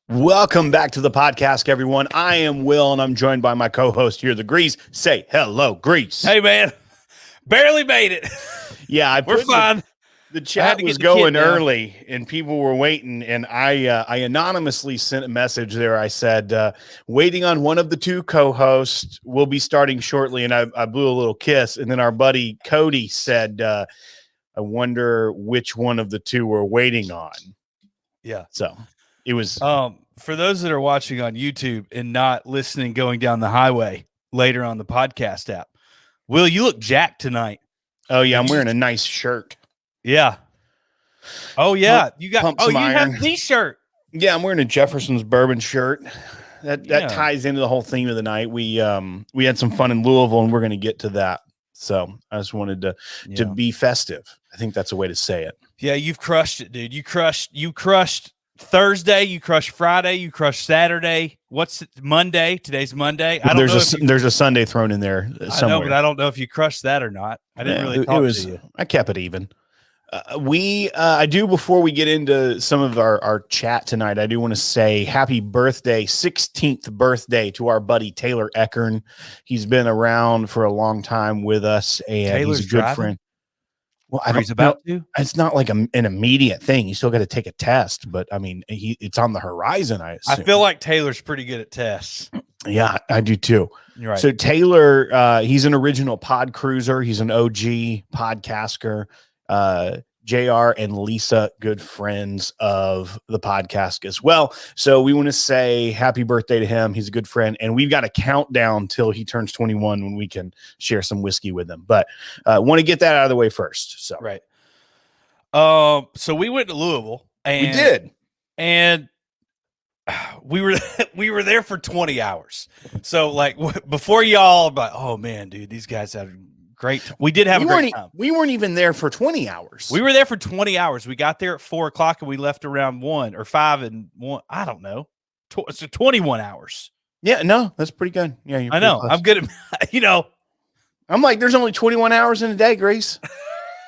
Welcome back to the podcast, everyone. I am Will, and I'm joined by my co-host here, the Greeze. Say hello, Greeze. Hey, man. Barely made it. Yeah, We're fine. The chat was going early, and people were waiting, and I anonymously sent a message there. I said, waiting on one of the two co-hosts. We'll be starting shortly, and I blew a little kiss, and then our buddy Cody said, I wonder which one of the two we're waiting on. Yeah. So it was for those that are watching on YouTube and not listening going down the highway later on the podcast app. Will, you look jacked tonight. Oh yeah, I'm wearing a nice shirt. Yeah. Oh yeah, you got you iron. have the shirt. Yeah, I'm wearing a Jefferson's bourbon shirt. That ties into the whole theme of the night. We had some fun in Louisville, and we're going to get to that. So I just wanted to be festive. I think that's a way to say it. Yeah, you've crushed it, dude. You crushed Thursday, you crushed Friday, you crushed Saturday. What's Monday? Today's Monday. Well, there's a Sunday thrown in there somewhere. I know, but I don't know if you crushed that or not. I didn't really talk to you. I kept it even. I do, before we get into some of our chat tonight, I do want to say happy birthday, 16th birthday to our buddy Taylor Eckern. He's been around for a long time with us, and Taylor's he's a good friend. Well, he's about to. It's not like an immediate thing. You still got to take a test, but I mean, it's on the horizon. I feel like Taylor's pretty good at tests. Yeah, I do too. You're right. So Taylor, he's an original pod cruiser. He's an OG podcaster. JR and Lisa, good friends of the podcast as well. So we want to say happy birthday to him. He's a good friend, and we've got a countdown till he turns 21 when we can share some whiskey with him. But want to get that out of the way first. So right. So we went to Louisville, and we did, and we were there for 20 hours. So like before y'all, but oh man, dude, these guys have great. We did have a great time. We weren't even there for 20 hours. We were there for 20 hours. We got there at 4:00 and we left around 1 or 5 and 1. I don't know. So 21 hours. Yeah, no, that's pretty good. Yeah, I know. Close. I'm good at, I'm like, there's only 21 hours in a day, Grease.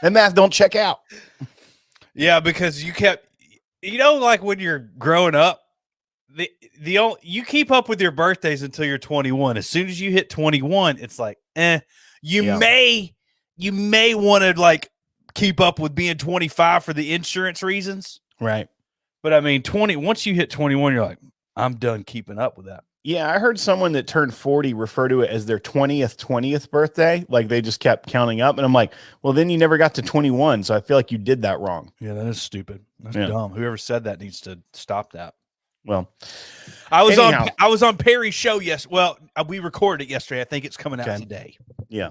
That math don't check out. Yeah, because you kept, like when you're growing up, you keep up with your birthdays until you're 21. As soon as you hit 21, it's like, You may want to like keep up with being 25 for the insurance reasons. Right. But I mean, once you hit 21, you're like, I'm done keeping up with that. Yeah. I heard someone that turned 40 refer to it as their 20th birthday. Like they just kept counting up. And I'm like, well, then you never got to 21. So I feel like you did that wrong. Yeah. That is stupid. That's dumb. Whoever said that needs to stop that. Well, I was on Perry's show. Yes. Well, we recorded it yesterday. I think it's coming out today. Yeah.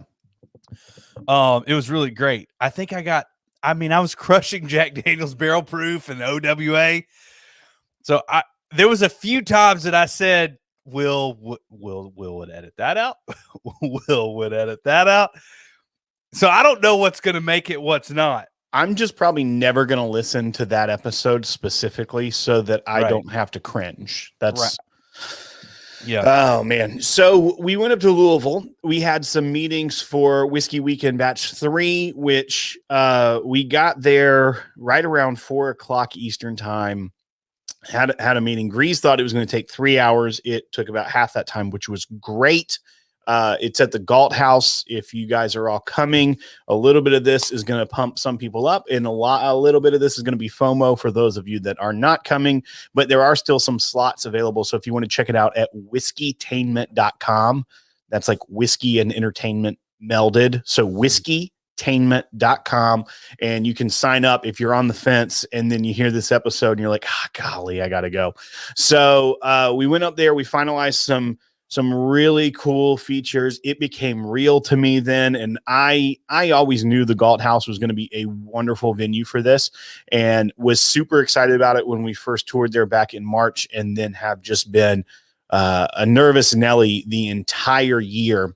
It was really great. I think I was crushing Jack Daniel's Barrel Proof and OWA. So there was a few times that I said, Will would edit that out. Will would edit that out. So I don't know what's going to make it, what's not. I'm just probably never going to listen to that episode specifically so that I don't have to cringe. That's right. Yeah. Oh man. So we went up to Louisville. We had some meetings for Whiskey Weekend Batch 3, which we got there right around 4:00 Eastern time. Had a meeting. Grease thought it was going to take 3 hours. It took about half that time, which was great. It's at the Galt House. If you guys are all coming, a little bit of this is going to pump some people up, and a little bit of this is going to be FOMO for those of you that are not coming, but there are still some slots available. So if you want to check it out at whiskeytainment.com, that's like whiskey and entertainment melded. So whiskeytainment.com, and you can sign up if you're on the fence and then you hear this episode and you're like, golly, I got to go. So we went up there, we finalized some really cool features. It became real to me then. And I always knew the Galt House was going to be a wonderful venue for this, and was super excited about it when we first toured there back in March, and then have just been a nervous Nelly the entire year.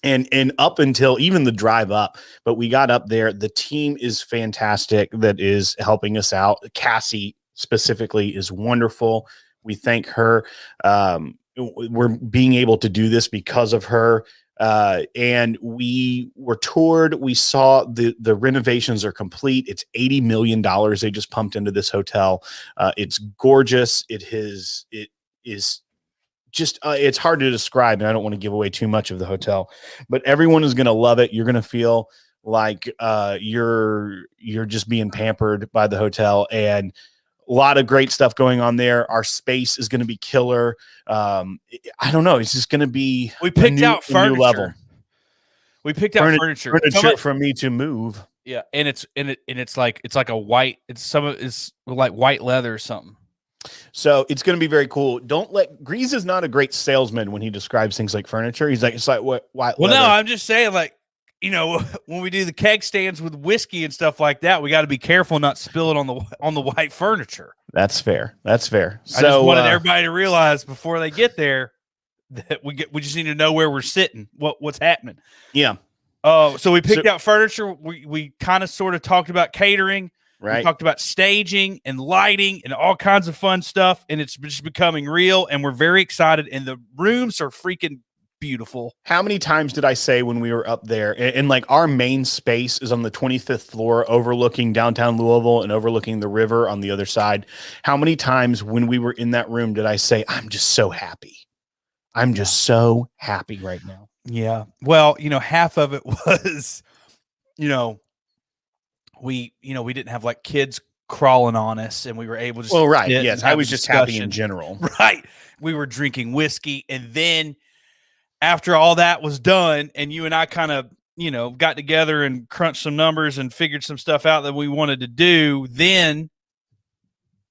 And up until even the drive up, but we got up there. The team is fantastic that is helping us out. Cassie specifically is wonderful. We thank her. We're being able to do this because of her. And we were toured. We saw the renovations are complete. It's $80 million they just pumped into this hotel. It's gorgeous. It is just it's hard to describe, and I don't want to give away too much of the hotel, but everyone is going to love it. You're going to feel like you're just being pampered by the hotel, and a lot of great stuff going on there. Our space is going to be killer. I don't know. It's just going to be. We picked out furniture. New level. We picked out furniture. Furniture for me to move. Yeah, and it's like a white. It's like white leather or something. So it's going to be very cool. Greeze is not a great salesman when he describes things like furniture. He's like, it's like what? White leather. No, I'm just saying, like, you know, when we do the keg stands with whiskey and stuff like that, we got to be careful not spill it on the white furniture. That's fair. That's fair. I just wanted everybody to realize before they get there that we just need to know where we're sitting, what's happening. Yeah. So we picked out furniture. We kind of sort of talked about catering. Right. We talked about staging and lighting and all kinds of fun stuff, and it's just becoming real, and we're very excited, and the rooms are freaking beautiful. How many times did I say when we were up there, and like our main space is on the 25th floor overlooking downtown Louisville and overlooking the river on the other side. How many times when we were in that room did I say, I'm just so happy. I'm just so happy right now. Yeah. Well, you know, half of it was, you know, we didn't have like kids crawling on us, and we were able to. Well, right. Yes. I was just happy in general. Right. We were drinking whiskey. And then after all that was done, and you and I kind of, you know, got together and crunched some numbers and figured some stuff out that we wanted to do, then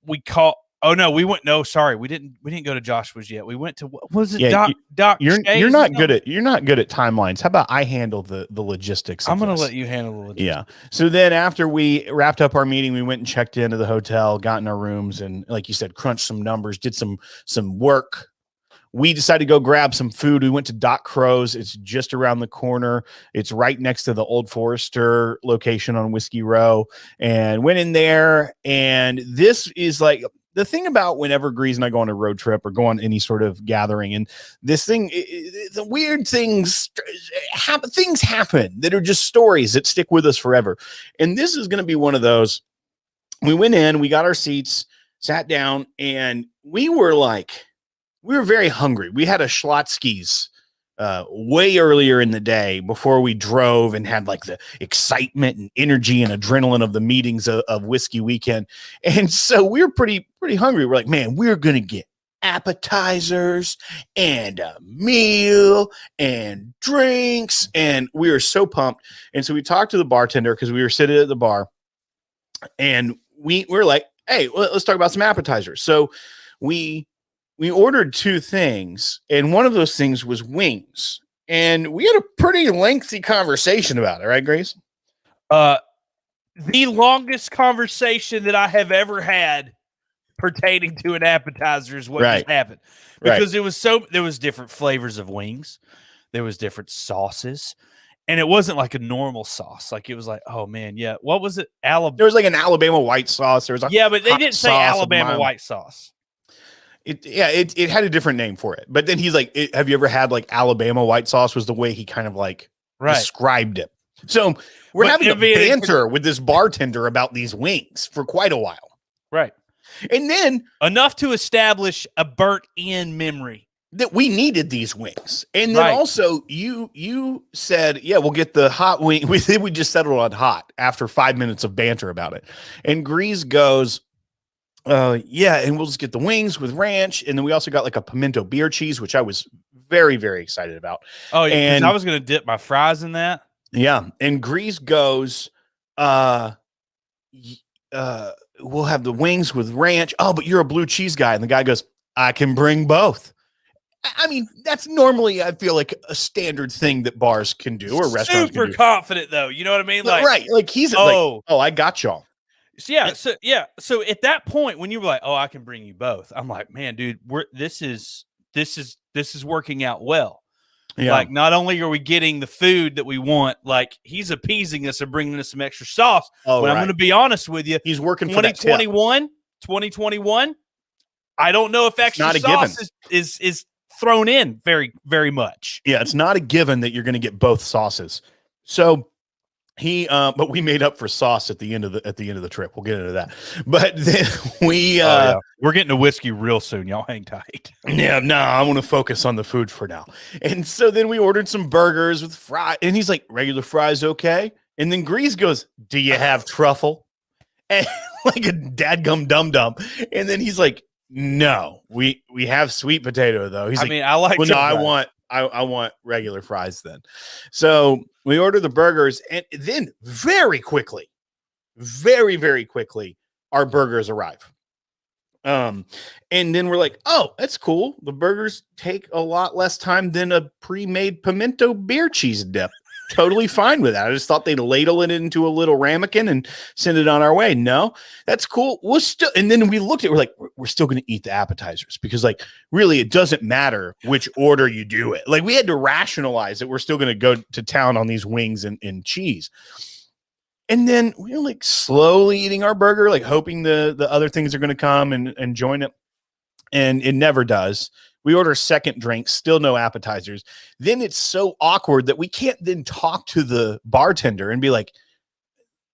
we caught. Oh no, we didn't go to Joshua's yet. We went to, what was it? Yeah, Doc. You're not good at timelines. How about I handle the logistics? I'm going to let you handle the logistics. Yeah. So then after we wrapped up our meeting, we went and checked into the hotel, got in our rooms, and like you said, crunched some numbers, did some work. We decided to go grab some food. We went to Doc Crow's. It's just around the corner. It's right next to the Old Forester location on Whiskey Row, and went in there. And this is like the thing about whenever Greeze and I go on a road trip or go on any sort of gathering, and this thing, the weird things happen that are just stories that stick with us forever. And this is going to be one of those. We went in, we got our seats, sat down, and we were very hungry. We had a Schlotzsky's way earlier in the day before we drove and had like the excitement and energy and adrenaline of the meetings of Whiskey Weekend. And so we were pretty hungry. We're like, man, we're going to get appetizers and a meal and drinks. And we were so pumped. And so we talked to the bartender because we were sitting at the bar, and we were like, hey, let's talk about some appetizers. So we ordered two things, and one of those things was wings. And we had a pretty lengthy conversation about it, right, Grace? The longest conversation that I have ever had pertaining to an appetizer is what just happened. Because there was different flavors of wings. There was different sauces. And it wasn't like a normal sauce. Like it was like, oh man, yeah. What was it? There was like an Alabama white sauce. There was but they didn't say Alabama white sauce. It had a different name for it. But then he's like, have you ever had like Alabama white sauce? Was the way he kind of like described it. So we're having a banter with this bartender about these wings for quite a while. Right. And then enough to establish a burnt in memory that we needed these wings. And then also you said, yeah, we'll get the hot wing. We just settled on hot after 5 minutes of banter about it. And Greeze goes, yeah, and we'll just get the wings with ranch. And then we also got like a pimento beer cheese, which I was very, very excited about. Oh, yeah, and I was going to dip my fries in that. Yeah. And Greeze goes, we'll have the wings with ranch. Oh, but you're a blue cheese guy. And the guy goes, I can bring both. I mean, that's normally, I feel like, a standard thing that bars can do or restaurants super can do. Confident, though. You know what I mean? Like, right. Like he's like, oh, I got y'all. So at that point, when you were like, oh, I can bring you both, I'm like, man, dude, this is working out well. Yeah. Like, not only are we getting the food that we want, like he's appeasing us and bringing us some extra sauce. Oh, but I'm going to be honest with you. He's working for 2021. I don't know if extra sauce is thrown in very, very much. Yeah, it's not a given that you're going to get both sauces. So but we made up for sauce at the end of the trip. We'll get into that. But then we're getting to whiskey real soon. Y'all hang tight. Yeah, no, I want to focus on the food for now. And so then we ordered some burgers with fries, and he's like, regular fries, okay? And then Grease goes, do you have truffle? And like a dadgum dum-dum. And then he's like, no, we have sweet potato though. He's I like, well, no, I want regular fries then. So we order the burgers, and then very quickly, our burgers arrive. And then we're like, oh, that's cool. The burgers take a lot less time than a pre-made pimento beer cheese dip. Totally fine with that. I just thought they'd ladle it into a little ramekin and send it on our way. No, that's cool. We'll still, and then we looked at, we're like, we're still going to eat the appetizers because, like, really, it doesn't matter which order you do it. Like, we had to rationalize that we're still going to go to town on these wings and cheese. And then we're like slowly eating our burger, like hoping the other things are going to come and join it. And it never does. We order a second drink, still no appetizers. Then it's so awkward that we can't then talk to the bartender and be like,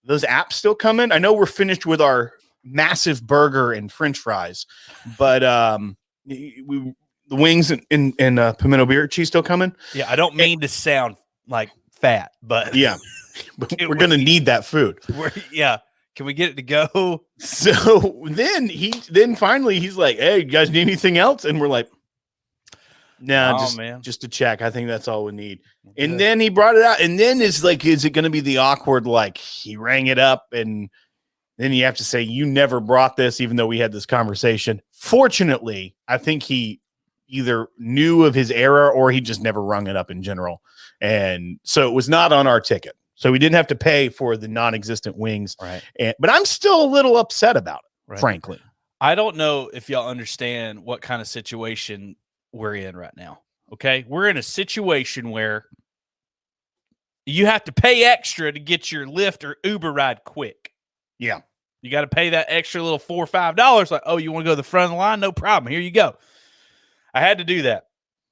those apps still coming? I know we're finished with our massive burger and French fries, but the wings and pimento beer cheese still coming? Yeah, I don't mean to sound like fat, but yeah, but we're going to need that food. Yeah. Can we get it to go? So then finally he's like, hey, you guys need anything else? And we're like, no, just to check. I think that's all we need. Okay. And then he brought it out. And then it's like, is it going to be the awkward, like he rang it up and then you have to say, you never brought this, even though we had this conversation. Fortunately, I think he either knew of his error or he just never rung it up in general. And so it was not on our ticket. So we didn't have to pay for the non-existent wings. Right. But I'm still a little upset about it, frankly. I don't know if y'all understand what kind of situation we're in right now. Okay. We're in a situation where you have to pay extra to get your Lyft or Uber ride quick. Yeah. You got to pay that extra little $4 or $5. Like, oh, you want to go to the front of the line? No problem. Here you go. I had to do that.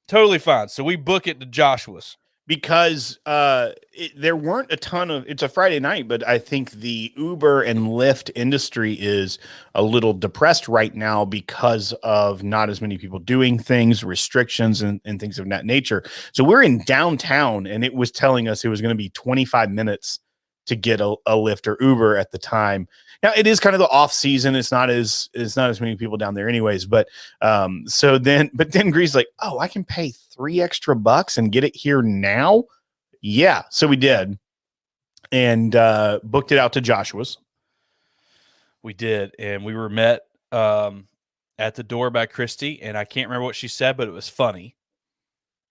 Totally fine. So we book it to Joshua's. Because there weren't a ton of, it's a Friday night, but I think the Uber and Lyft industry is a little depressed right now because of not as many people doing things, restrictions, and things of that nature. So we're in downtown, and it was telling us it was going to be 25 minutes to get a Lyft or Uber at the time. Now it is kind of the off season. It's not as many people down there anyways. But then Grease like, oh, I can pay $3 extra and get it here now. Yeah. So we did. And booked it out to Joshua's. We did. And we were met at the door by Christy. And I can't remember what she said, but it was funny.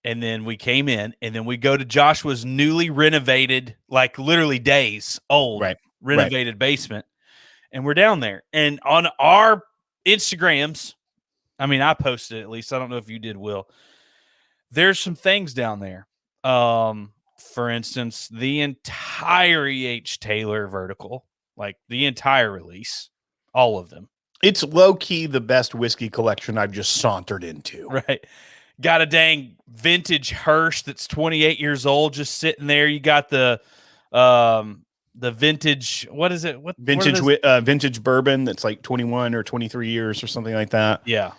And then we came in, and then we go to Joshua's newly renovated, like literally days old, renovated basement. And we're down there. And on our Instagrams, I mean, I posted it at least. I don't know if you did, Will. There's some things down there. For instance, the entire E.H. Taylor vertical, like the entire release, all of them. It's low-key the best whiskey collection I've just sauntered into. Right. Got a dang vintage Hirsch that's 28 years old just sitting there. You got the vintage, what is it? Vintage bourbon that's like 21 or 23 years or something like that. Yeah.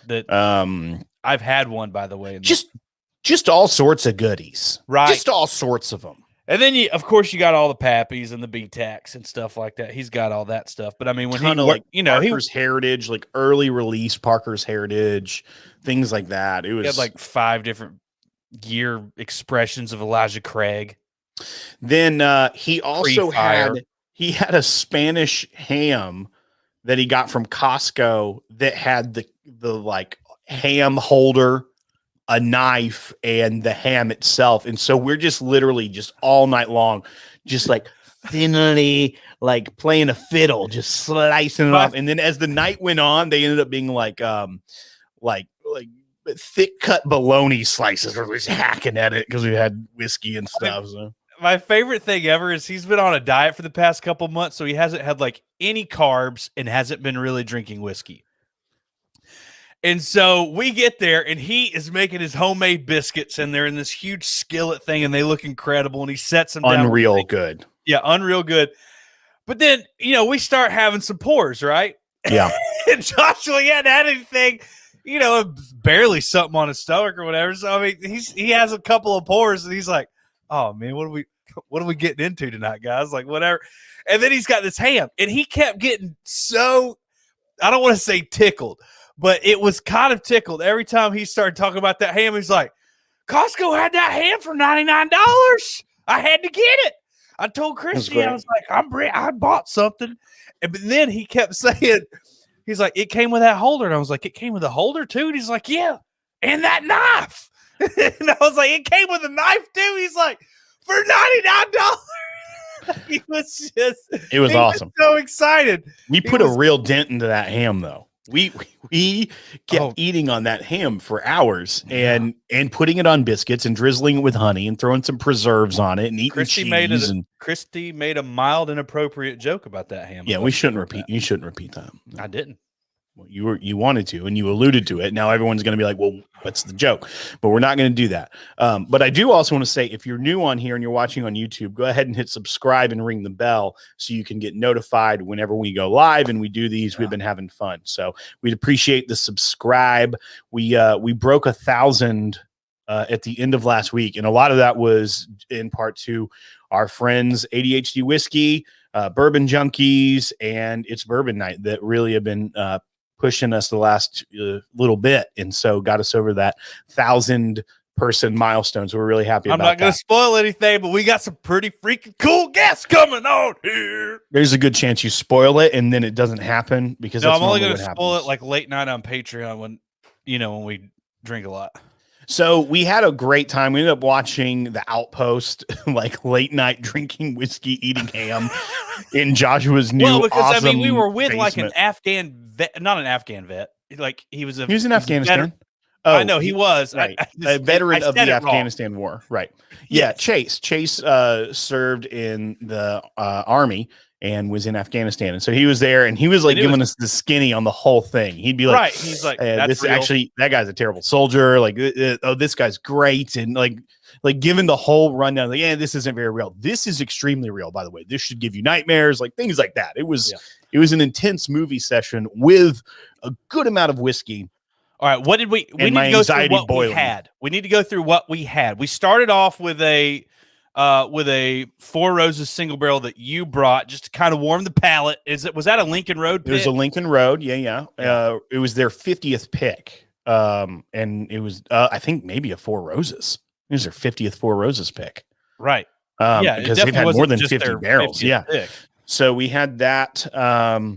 I've had one, by the way. Just all sorts of goodies. Right. Just all sorts of them. And then of course you got all the Pappies and the B-Tacs and stuff like that. He's got all that stuff. But I mean, when Parker's Heritage, like early release Parker's Heritage, things like that. He had like 5 different year expressions of Elijah Craig. Then he also had a Spanish ham that he got from Costco that had the like ham holder, a knife, and the ham itself. And so we're just literally just all night long, just like thinly, like playing a fiddle, just slicing it off. And then as the night went on, they ended up being like thick cut bologna slices. We're just hacking at it because we had whiskey and stuff. So my favorite thing ever is he's been on a diet for the past couple months, so he hasn't had like any carbs and hasn't been really drinking whiskey. And so we get there, and he is making his homemade biscuits, and they're in this huge skillet thing, and they look incredible. And he sets them down. Unreal good. Yeah, unreal good. But then, we start having some pours, right? Yeah. And Joshua, he hadn't had anything, barely something on his stomach or whatever. So, I mean, he has a couple of pours, and he's like, oh, man, what are we getting into tonight, guys? Like, whatever. And then he's got this ham, and he kept getting so, I don't want to say tickled, but it was kind of tickled. Every time he started talking about that ham, he's like, Costco had that ham for $99. I had to get it. I told Christy, I was like, I bought something. But then he kept saying, he's like, it came with that holder. And I was like, it came with a holder too? And he's like, yeah. And that knife. And I was like, it came with a knife too? He's like, for $99. It was awesome. Was so excited. We put a real dent into that ham though. We kept eating on that ham for hours and putting it on biscuits and drizzling it with honey and throwing some preserves on it and eating cheese. Christy made a mild inappropriate joke about that ham. Yeah, we shouldn't repeat. You shouldn't repeat that. I didn't. Well, you wanted to, and you alluded to it. Now everyone's going to be like, well, what's the joke? But we're not going to do that. But I do also want to say, if you're new on here and you're watching on YouTube, go ahead and hit subscribe and ring the bell so you can get notified whenever we go live and we do these. We've been having fun. So we'd appreciate the subscribe. We broke 1,000 at the end of last week. And a lot of that was in part to our friends, ADHD Whiskey, Bourbon Junkies, and It's Bourbon Night that really have been pushing us the last little bit, and so got us over that 1,000-person milestone. So we're really happy about that. I'm not going to spoil anything, but we got some pretty freaking cool guests coming on here. There's a good chance you spoil it, and then it doesn't happen because I'm only going to spoil it like late night on Patreon when we drink a lot. So we had a great time. We ended up watching The Outpost, like late night drinking whiskey, eating ham in Joshua's new. Well, because awesome we were with basement. Like an Afghan vet, not an Afghan vet. Like he was in Afghanistan. Oh, I know he was right. A veteran of the Afghanistan war. Right. Yeah. Yes. Chase served in the army and was in Afghanistan. And so he was there and he was like giving us the skinny on the whole thing. He'd be like, right. He's like, this real. Actually, that guy's a terrible soldier. Like, this guy's great. And like giving the whole rundown, like, yeah, this isn't very real. This is extremely real, by the way. This should give you nightmares, like things like that. It was an intense movie session with a good amount of whiskey. All right. What did we need to go through what we had. We need to go through what we had. We started off with a Four Roses single barrel that you brought just to kind of warm the palate. Was that a Lincoln Road pick? It was a Lincoln Road. Yeah. It was their 50th pick. And it was, I think maybe a Four Roses. It was their 50th Four Roses pick. Right. Because they've had more than 50 barrels. Yeah. Pick. So we had that,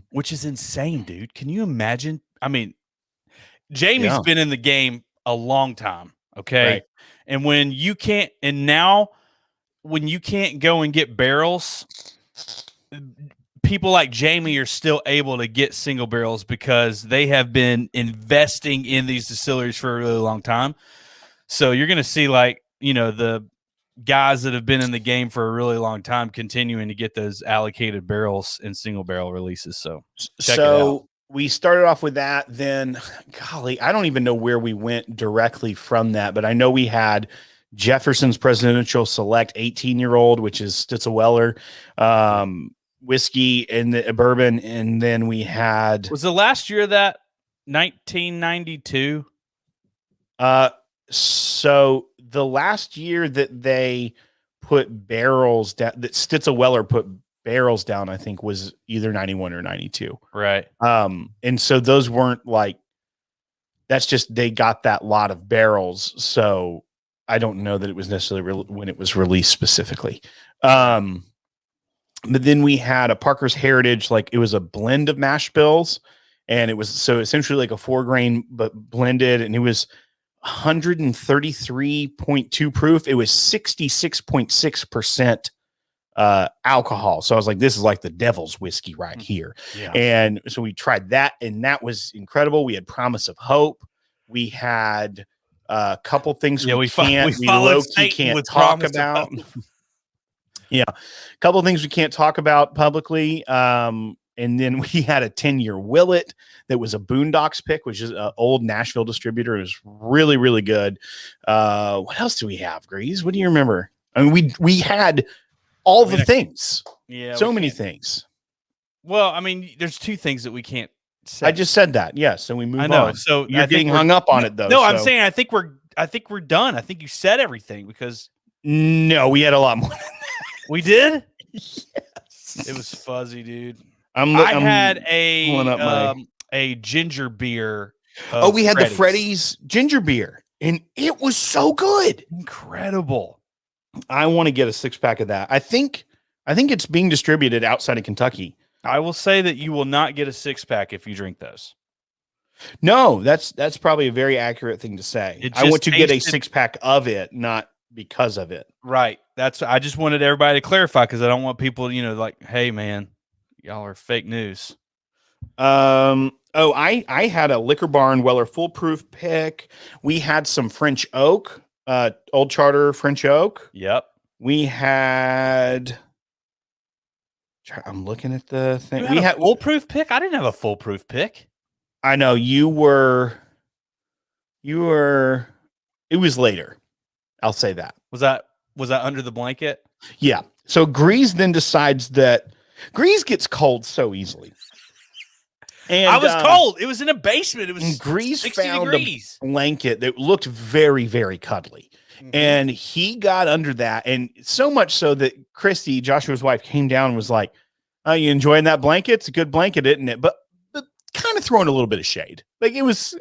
which is insane, dude. Can you imagine? I mean, Jamie's been in the game a long time. Okay. Right. And when you can't go and get barrels, people like Jamie are still able to get single barrels because they have been investing in these distilleries for a really long time. So you're going to see the guys that have been in the game for a really long time continuing to get those allocated barrels and single barrel releases. So check it out. We started off with that. Then, golly, I don't even know where we went directly from that, but I know we had Jefferson's Presidential Select 18-year-old, which is Stitzel-Weller whiskey and the bourbon. And then we had... Was the last year of that 1992? So the last year that they put barrels down, that Stitzel-Weller put barrels down, I think was either 91 or 92. Right. And so those weren't like, that's just, they got that lot of barrels. So I don't know that it was necessarily when it was released specifically. But then we had a Parker's Heritage, like it was a blend of mash bills, and it was so essentially like a 4-grain, but blended, and it was 133.2 proof. It was 66.6% alcohol. So I was like, this is like the devil's whiskey right here. Yeah. And so we tried that, and that was incredible. We had Promise of Hope. We had a couple things we low-key can't talk about. Yeah. A couple of things we can't talk about publicly. And then we had a 10-year Willet that was a Boondocks pick, which is an old Nashville distributor. It was really, really good. What else do we have, Grease? What do you remember? I mean, we had all the things. Yeah. So many things. Well, I mean, there's two things that we can't say. I just said that. Yeah. So we move on. I know. So you're getting hung up on it, though. No, I'm saying I think we're done. I think you said everything because no, we had a lot more than that. We did? Yes. It was fuzzy, dude. I had a ginger beer. We had the Freddy's ginger beer, and it was so good. Incredible. I want to get a 6-pack of that. I think it's being distributed outside of Kentucky. I will say that you will not get a 6-pack if you drink those. No, that's probably a very accurate thing to say. I want to get a 6-pack of it, not because of it. Right. I just wanted everybody to clarify because I don't want people, like, hey man, y'all are fake news. I had a Liquor Barn Weller Foolproof pick. We had some French Oak, Old Charter French Oak. Yep. We had. I'm looking at the thing. We had a foolproof pick. I didn't have a foolproof pick. I know you were. It was later. I'll say that. Was that under the blanket? Yeah. So Greeze then decides that Greeze gets cold so easily. And I was cold. It was in a basement. It was Greeze 60 found degrees. a blanket that looked very, very cuddly. Mm-hmm. And he got under that. And so much so that Christy, Joshua's wife, came down and was like, "Oh, you enjoying that blanket? It's a good blanket, isn't it?" But kind of throwing a little bit of shade. Like it was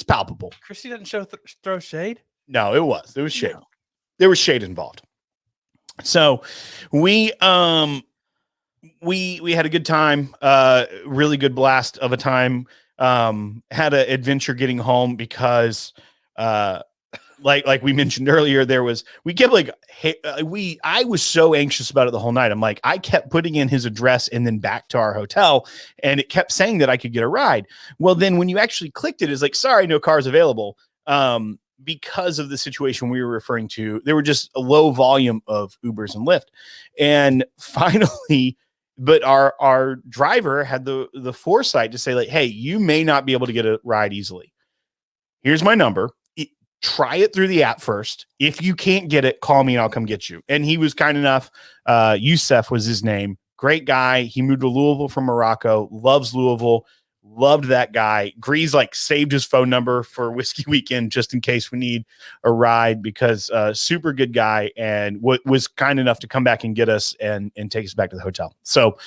palpable. Christy doesn't throw shade? No, it was shade. No. There was shade involved. So we had a good time, really good blast of a time. Had an adventure getting home because like we mentioned earlier, I was so anxious about it the whole night. I'm like, I kept putting in his address and then back to our hotel, and it kept saying that I could get a ride. Well, then when you actually clicked it, it's like, sorry, no cars available. Because of the situation we were referring to, there were just a low volume of Ubers and Lyft. And finally, but our driver had the foresight to say, like, hey, you may not be able to get a ride easily. Here's my number. Try it through the app first. If you can't get it, call me and I'll come get you. And he was kind enough. Youssef was his name. Great guy. He moved to Louisville from Morocco, loves Louisville. Loved that guy. Grease saved his phone number for Whiskey Weekend just in case we need a ride, because super good guy, and was kind enough to come back and get us and take us back to the hotel. So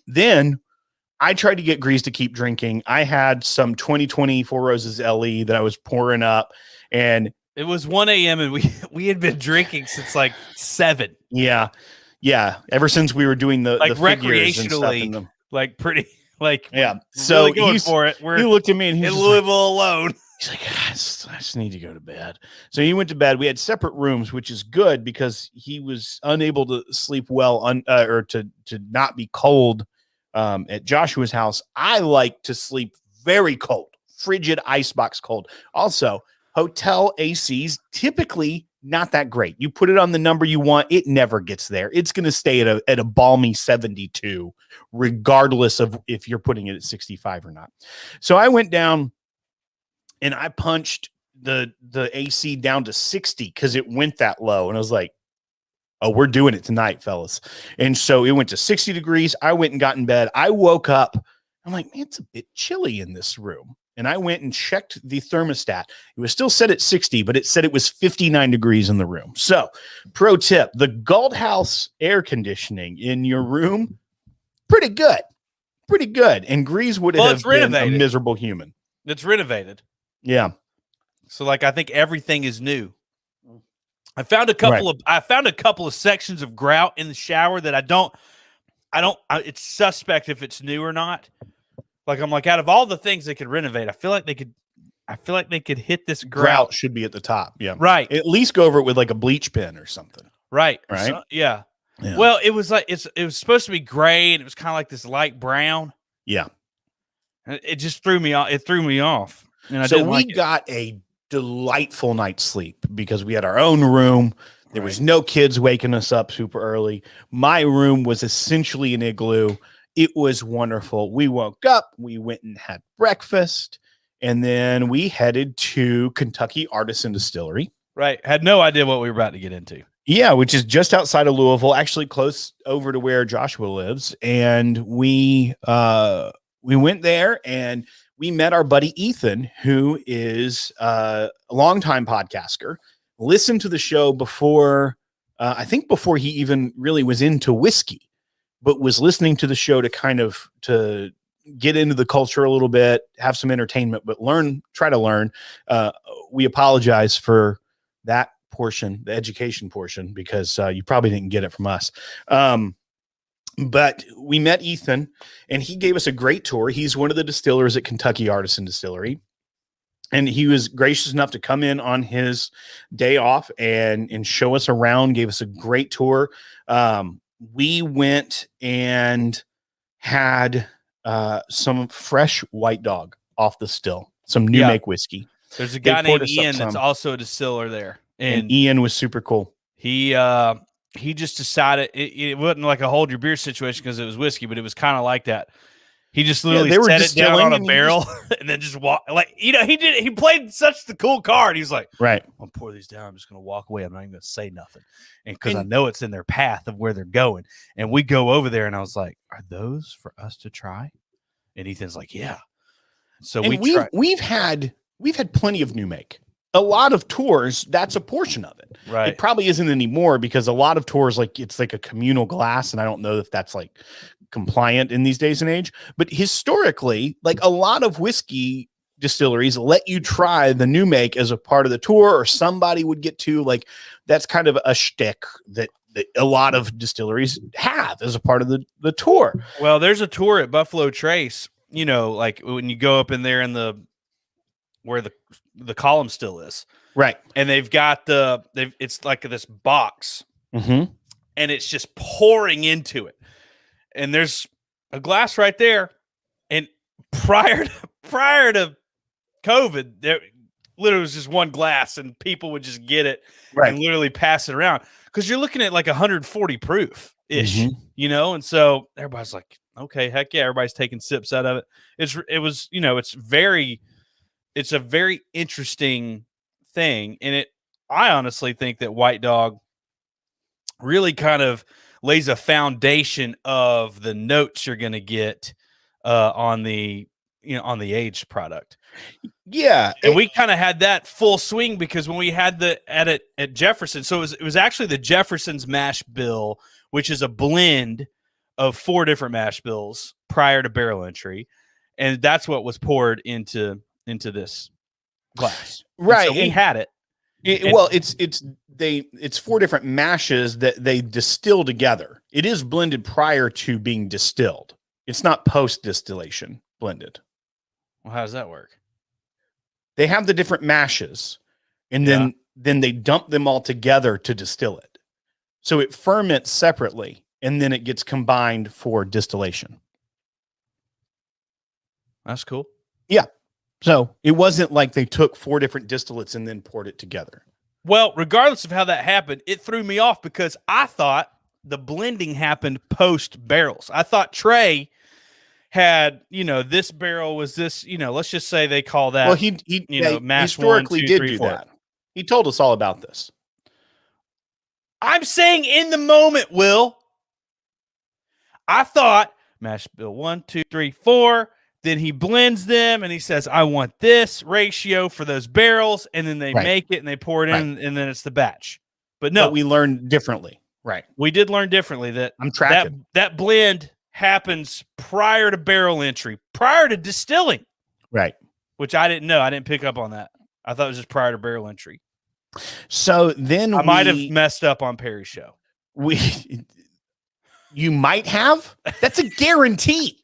then I tried to get Grease to keep drinking. I had some 2020 Four Roses LE that I was pouring up, and it was 1 a.m. and we had been drinking since like 7. Yeah. Ever since we were doing the recreationally, like pretty. Like, yeah, so really going for it. He looked at me and he was in Louisville alone. He's like, I just need to go to bed. So he went to bed. We had separate rooms, which is good because he was unable to sleep well or to not be cold at Joshua's house. I like to sleep very cold, frigid icebox cold. Also, hotel ACs typically not that great. You put it on the number you want, it never gets there. It's going to stay at a balmy 72, regardless of if you're putting it at 65 or not. So I went down and I punched the AC down to 60 because it went that low. And I was like, oh, we're doing it tonight, fellas. And so it went to 60 degrees. I went and got in bed. I woke up. I'm like, man, it's a bit chilly in this room. And I went and checked the thermostat. It was still set at 60, but it said it was 59 degrees in the room. So, pro tip, the Galt House air conditioning in your room, pretty good. And Grease would have been a miserable human. It's renovated. Yeah. So, I think everything is new. I found a couple of sections of grout in the shower that it's suspect if it's new or not. I'm like, out of all the things they could renovate, I feel like they could hit this grout. Should be at the top. Yeah. Right. At least go over it with a bleach pen or something. Right. Right. So, yeah. Well, it was it was supposed to be gray and it was kind of like this light brown. Yeah. It just threw me off. It threw me off. And so we got a delightful night's sleep because we had our own room. There was no kids waking us up super early. My room was essentially an igloo. It was wonderful. We woke up, we went and had breakfast, and then we headed to Kentucky Artisan Distillery. Right. Had no idea what we were about to get into. Yeah, which is just outside of Louisville, actually close over to where Joshua lives. And we went there and we met our buddy Ethan, who is a longtime podcaster. Listened to the show before, I think before he even really was into whiskey, but was listening to the show to get into the culture a little bit, have some entertainment, but try to learn. We apologize for that portion, the education portion, because you probably didn't get it from us. But we met Ethan and he gave us a great tour. He's one of the distillers at Kentucky Artisan Distillery. And he was gracious enough to come in on his day off and show us around, gave us a great tour. We went and had some fresh White Dog off the still, some new make whiskey. There's a guy named Ian that's also a distiller there. And Ian was super cool. He just decided it wasn't like a hold your beer situation because it was whiskey, but it was kind of like that. He just literally set it down on a barrel and then just walk. Like, he played such the cool card. He's like, right, I'm going to pour these down. I'm just going to walk away. I'm not even going to say nothing. And because I know it's in their path of where they're going. And we go over there and I was like, are those for us to try? And Ethan's like, yeah. So we've had plenty of new make. A lot of tours, that's a portion of it. Right. It probably isn't anymore because a lot of tours, like it's like a communal glass. And I don't know if that's like compliant in these days and age, but historically, like a lot of whiskey distilleries let you try the new make as a part of the tour, or somebody would get to, like, that's kind of a shtick that a lot of distilleries have as a part of the tour. Well, there's a tour at Buffalo Trace, like when you go up in there in where the column still is. Right. And they've got it's like this box and it's just pouring into it. And there's a glass right there. And prior to COVID, there literally was just one glass and people would just get it and literally pass it around. Because you're looking at like 140 proof ish, and so everybody's like, okay, heck yeah, everybody's taking sips out of it. It's a very interesting thing. And I honestly think that White Dog really kind of lays a foundation of the notes you're going to get on the aged product. Yeah. And we kind of had that full swing because when we had at Jefferson, so it was actually the Jefferson's mash bill, which is a blend of 4 different mash bills prior to barrel entry. And that's what was poured into this glass. Right. And so we had it. It's 4 different mashes that they distill together. It is blended prior to being distilled. It's not post distillation blended. Well, how does that work? They have the different mashes and then they dump them all together to distill it. So it ferments separately and then it gets combined for distillation. That's cool. Yeah. So it wasn't like they took 4 different distillates and then poured it together. Well, regardless of how that happened, it threw me off because I thought the blending happened post barrels. I thought Trey had, this barrel was this, let's just say they call that. Well, he mash historically 1, 2, did 3, do 4. that. He told us all about this. I'm saying in the moment, Will. I thought mash bill 1, 2, 3, 4. Then he blends them and he says, I want this ratio for those barrels. And then they make it and they pour it in and then it's the batch. But no, we learned differently. Right. We did learn differently that I'm tracking. That blend happens prior to barrel entry, prior to distilling. Right. Which I didn't know. I didn't pick up on that. I thought it was just prior to barrel entry. So then I might have messed up on Perry's show. You might have. That's a guarantee.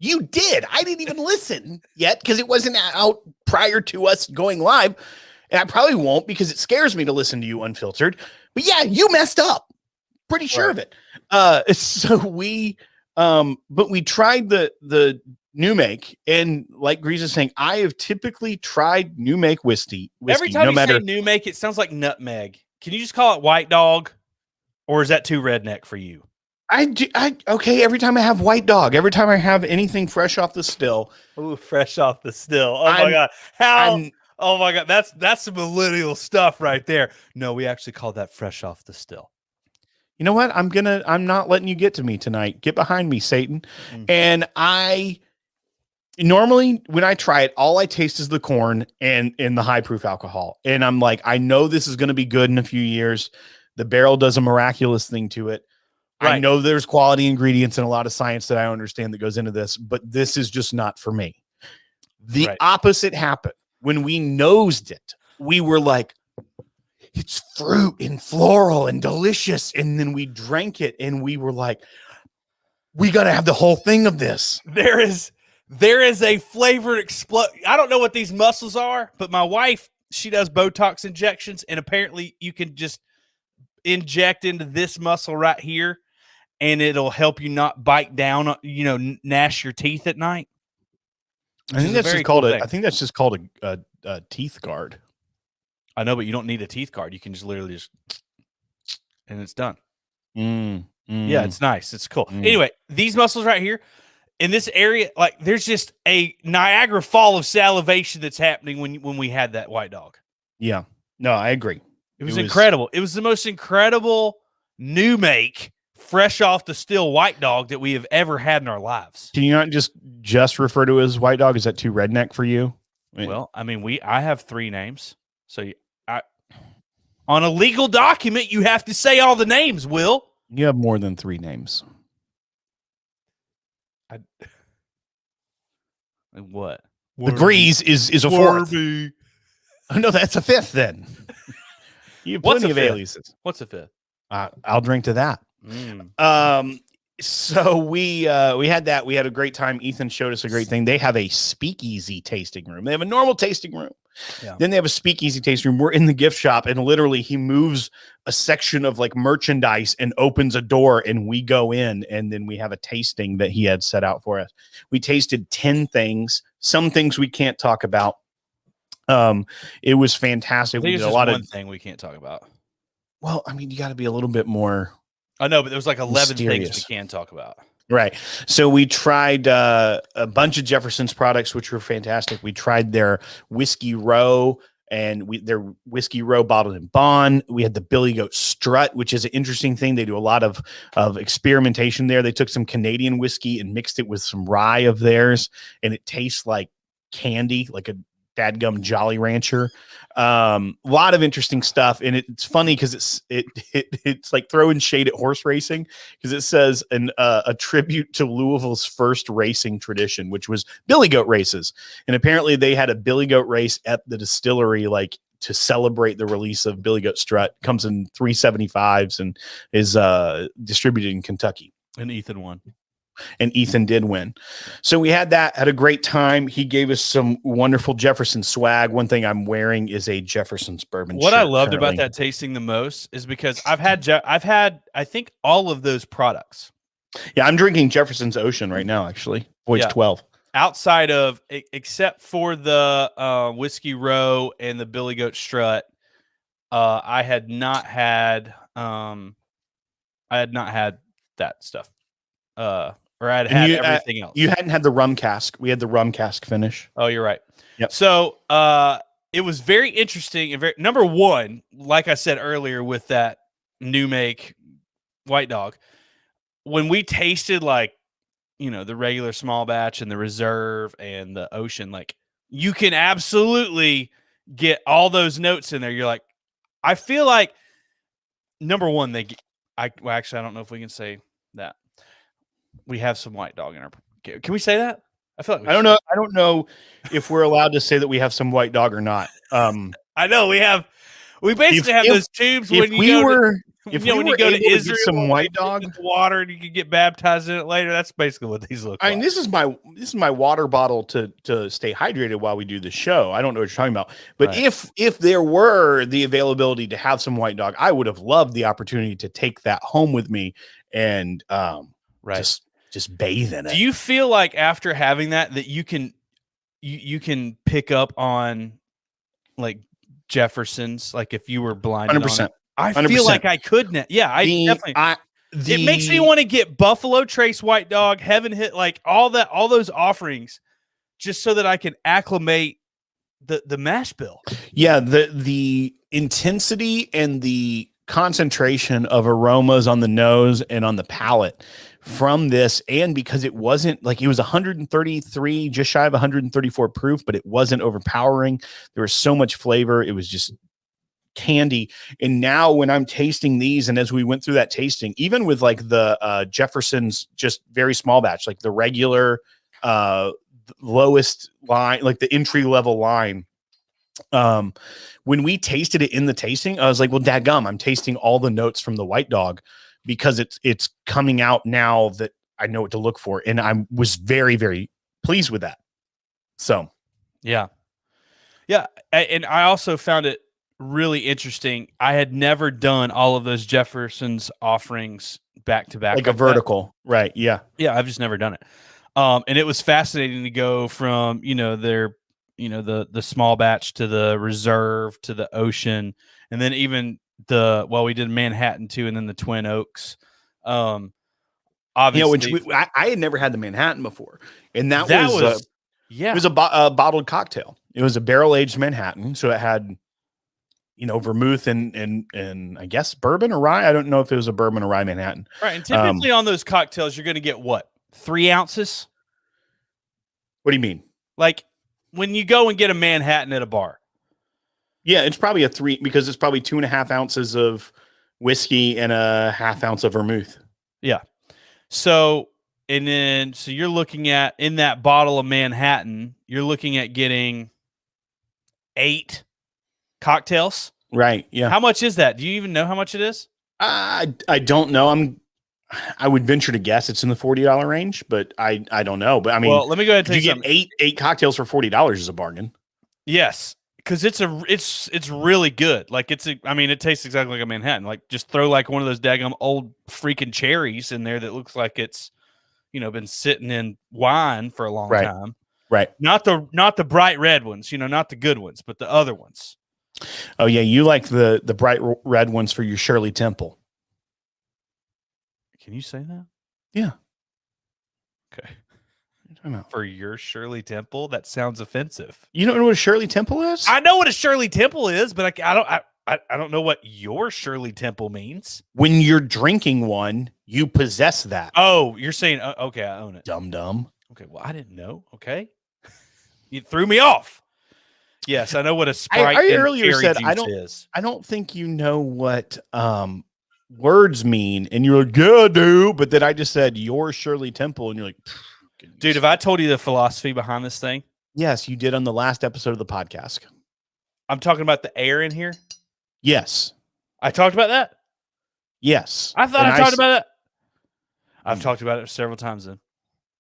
You did. I didn't even listen yet because it wasn't out prior to us going live. And I probably won't because it scares me to listen to you unfiltered. But yeah, you messed up. Pretty sure of it. So we tried the new make, and like Greeze is saying, I have typically tried new make whiskey. Every time say new make, it sounds like nutmeg. can you just call it White Dog, or is that too redneck for you? Okay. Every time I have White Dog, every time I have anything fresh off the still, Ooh, fresh off the still. Oh my I'm, god, how? I'm, Oh my god, that's some millennial stuff right there. No, we actually call that fresh off the still. you know what? I'm not letting you get to me tonight. Get behind me, Satan. And normally when I try it, all I taste is the corn and the high proof alcohol. And I'm like, I know this is going to be good in a few years. The barrel does a miraculous thing to it. Right. I know there's quality ingredients and a lot of science that I understand that goes into this, but this is just not for me. The opposite happened when we nosed it. We were like, it's fruit and floral and delicious. And then we drank it and we were like, we got to have the whole thing of this. There is a flavored I don't know what these muscles are, but my wife, she does Botox injections, and apparently you can just inject into this muscle right here, and it'll help you not bite down, gnash your teeth at night. I think that's just called I think that's just called a teeth guard. I know, but you don't need a teeth guard. You can just literally and it's done. Yeah, it's nice. It's cool. Anyway, these muscles right here in this area, like there's just a Niagara Fall of salivation that's happening when we had that White Dog. Yeah, no, I agree. It was incredible. It was the most incredible new make, fresh off the still White Dog that we have ever had in our lives. Can you not just refer to it as White Dog? Is that too redneck for you? Well, I mean, I have 3 names, so on a legal document you have to say all the names. Will you have more than 3 names? What? The Greeze is a 4th. Oh, no, that's a 5th then. You have plenty of aliases. What's a 5th? I'll drink to that. So we had that. We had a great time. Ethan showed us a great thing. They have a speakeasy tasting room. They have a normal tasting room. Yeah. Then they have a speakeasy tasting room. We're in the gift shop, and literally he moves a section of like merchandise and opens a door, and we go in, and then we have a tasting that he had set out for us. We tasted 10 things. Some things we can't talk about. It was fantastic. We did a lot of thing we can't talk about. Well, I mean, you got to be a little bit more. I know, but there was like 11 things we can talk about. Right. So we tried a bunch of Jefferson's products, which were fantastic. We tried their Whiskey Row and their Whiskey Row bottled in bond. We had the Billy Goat Strut, which is an interesting thing. They do a lot of experimentation there. They took some Canadian whiskey and mixed it with some rye of theirs, and it tastes like candy, like a dadgum Jolly Rancher. A lot of interesting stuff, and it's funny because it's like throwing shade at horse racing, because it says a tribute to Louisville's first racing tradition, which was Billy Goat races, and apparently they had a Billy Goat race at the distillery, like to celebrate the release of Billy Goat Strut. Comes in 375s and is distributed in Kentucky. And Ethan won. And Ethan did win. So we had a great time. He gave us some wonderful Jefferson swag. One thing I'm wearing is a Jefferson's bourbon What shirt I loved currently. about that tasting the most is because I've had I think all of those products. Yeah, I'm drinking Jefferson's Ocean right now, actually. Voyage 12. Outside of, except for the Whiskey Row and the Billy Goat Strut, I had not had that stuff. Or I'd had everything else. You hadn't had the rum cask. We had the rum cask finish. Oh, you're right. Yep. So it was very interesting and number one, like I said earlier, with that new make White Dog, when we tasted the regular small batch and the reserve and the Ocean, like you can absolutely get all those notes in there. You're like, I feel like number one, actually, I don't know if we can say that. We have some White Dog in our. Can we say that? I feel like I don't know. I don't know if we're allowed to say that we have some White Dog or not. I know we have. We basically have those tubes when you go to Israel, some White Dog water, and you can get baptized in it later. That's basically what these look like. I mean, this is my water bottle to stay hydrated while we do the show. I don't know what you're talking about, but right. if there were the availability to have some White Dog, I would have loved the opportunity to take that home with me and just bathe in it. Do you feel like after having that you can pick up on like Jefferson's, like if you were blinded 100%. I 100%. feel like I could now. Yeah, I definitely. It makes me want to get Buffalo Trace White Dog, Heaven Hit, like all those offerings, just so that I can acclimate the mash bill. Yeah, the intensity and the concentration of aromas on the nose and on the palate from this, and because it wasn't like, it was 133, just shy of 134 proof, but it wasn't overpowering. There was so much flavor. It was just candy. And now when I'm tasting these, and as we went through that tasting, even with like the Jefferson's just very small batch, like the regular lowest line, like the entry level line, when we tasted it in the tasting, I was like, well, dadgum, I'm tasting all the notes from the White Dog, because it's coming out now that I know what to look for. And I was very, very pleased with that. So yeah. And I also found it really interesting. I had never done all of those Jefferson's offerings back to back, like a vertical, right? Yeah. I've just never done it. And it was fascinating to go from, their, the small batch to the reserve to the ocean. And then even we did Manhattan too. And then the Twin Oaks. Obviously, I had never had the Manhattan before. And that was it was a bottled cocktail. It was a barrel-aged Manhattan. So it had, vermouth and I guess bourbon or rye. I don't know if it was a bourbon or rye Manhattan. Right. And typically on those cocktails, you're going to get what? 3 ounces? What do you mean? Like when you go and get a Manhattan at a bar. Yeah, it's probably a 3, because it's probably 2.5 ounces of whiskey and a half ounce of vermouth. Yeah. So you're looking at, in that bottle of Manhattan, you're looking at getting 8 cocktails. Right. Yeah. How much is that? Do you even know how much it is? I don't know. I would venture to guess it's in the $40 range, but I don't know. But I mean, well, let me go ahead and tell you get eight cocktails for $40 is a bargain. Yes, because it's really good. Like it tastes exactly like a Manhattan. Like just throw like one of those daggum old freaking cherries in there that looks like it's been sitting in wine for a long time. Right. Not the bright red ones, not the good ones, but the other ones. Oh yeah, you like the bright red ones for your Shirley Temple. Can you say that? Yeah. Okay. For your Shirley Temple? That sounds offensive. You don't know what a Shirley Temple is? I know what a Shirley Temple is, but I don't know what your Shirley Temple means. When you're drinking one, you possess that. Oh, you're saying, okay, I own it. Dum-dum. Okay, well, I didn't know. Okay. You threw me off. Yes, I know what a Sprite I and earlier cherry said juice is. I don't think you know what words mean, and you're like, yeah, dude. But then I just said your Shirley Temple, and you're like, dude, have I told you the philosophy behind this thing? Yes, you did on the last episode of the podcast. I'm talking about the air in here. Yes, I talked about that. Yes, I thought I talked about that. I've talked about it several times. Then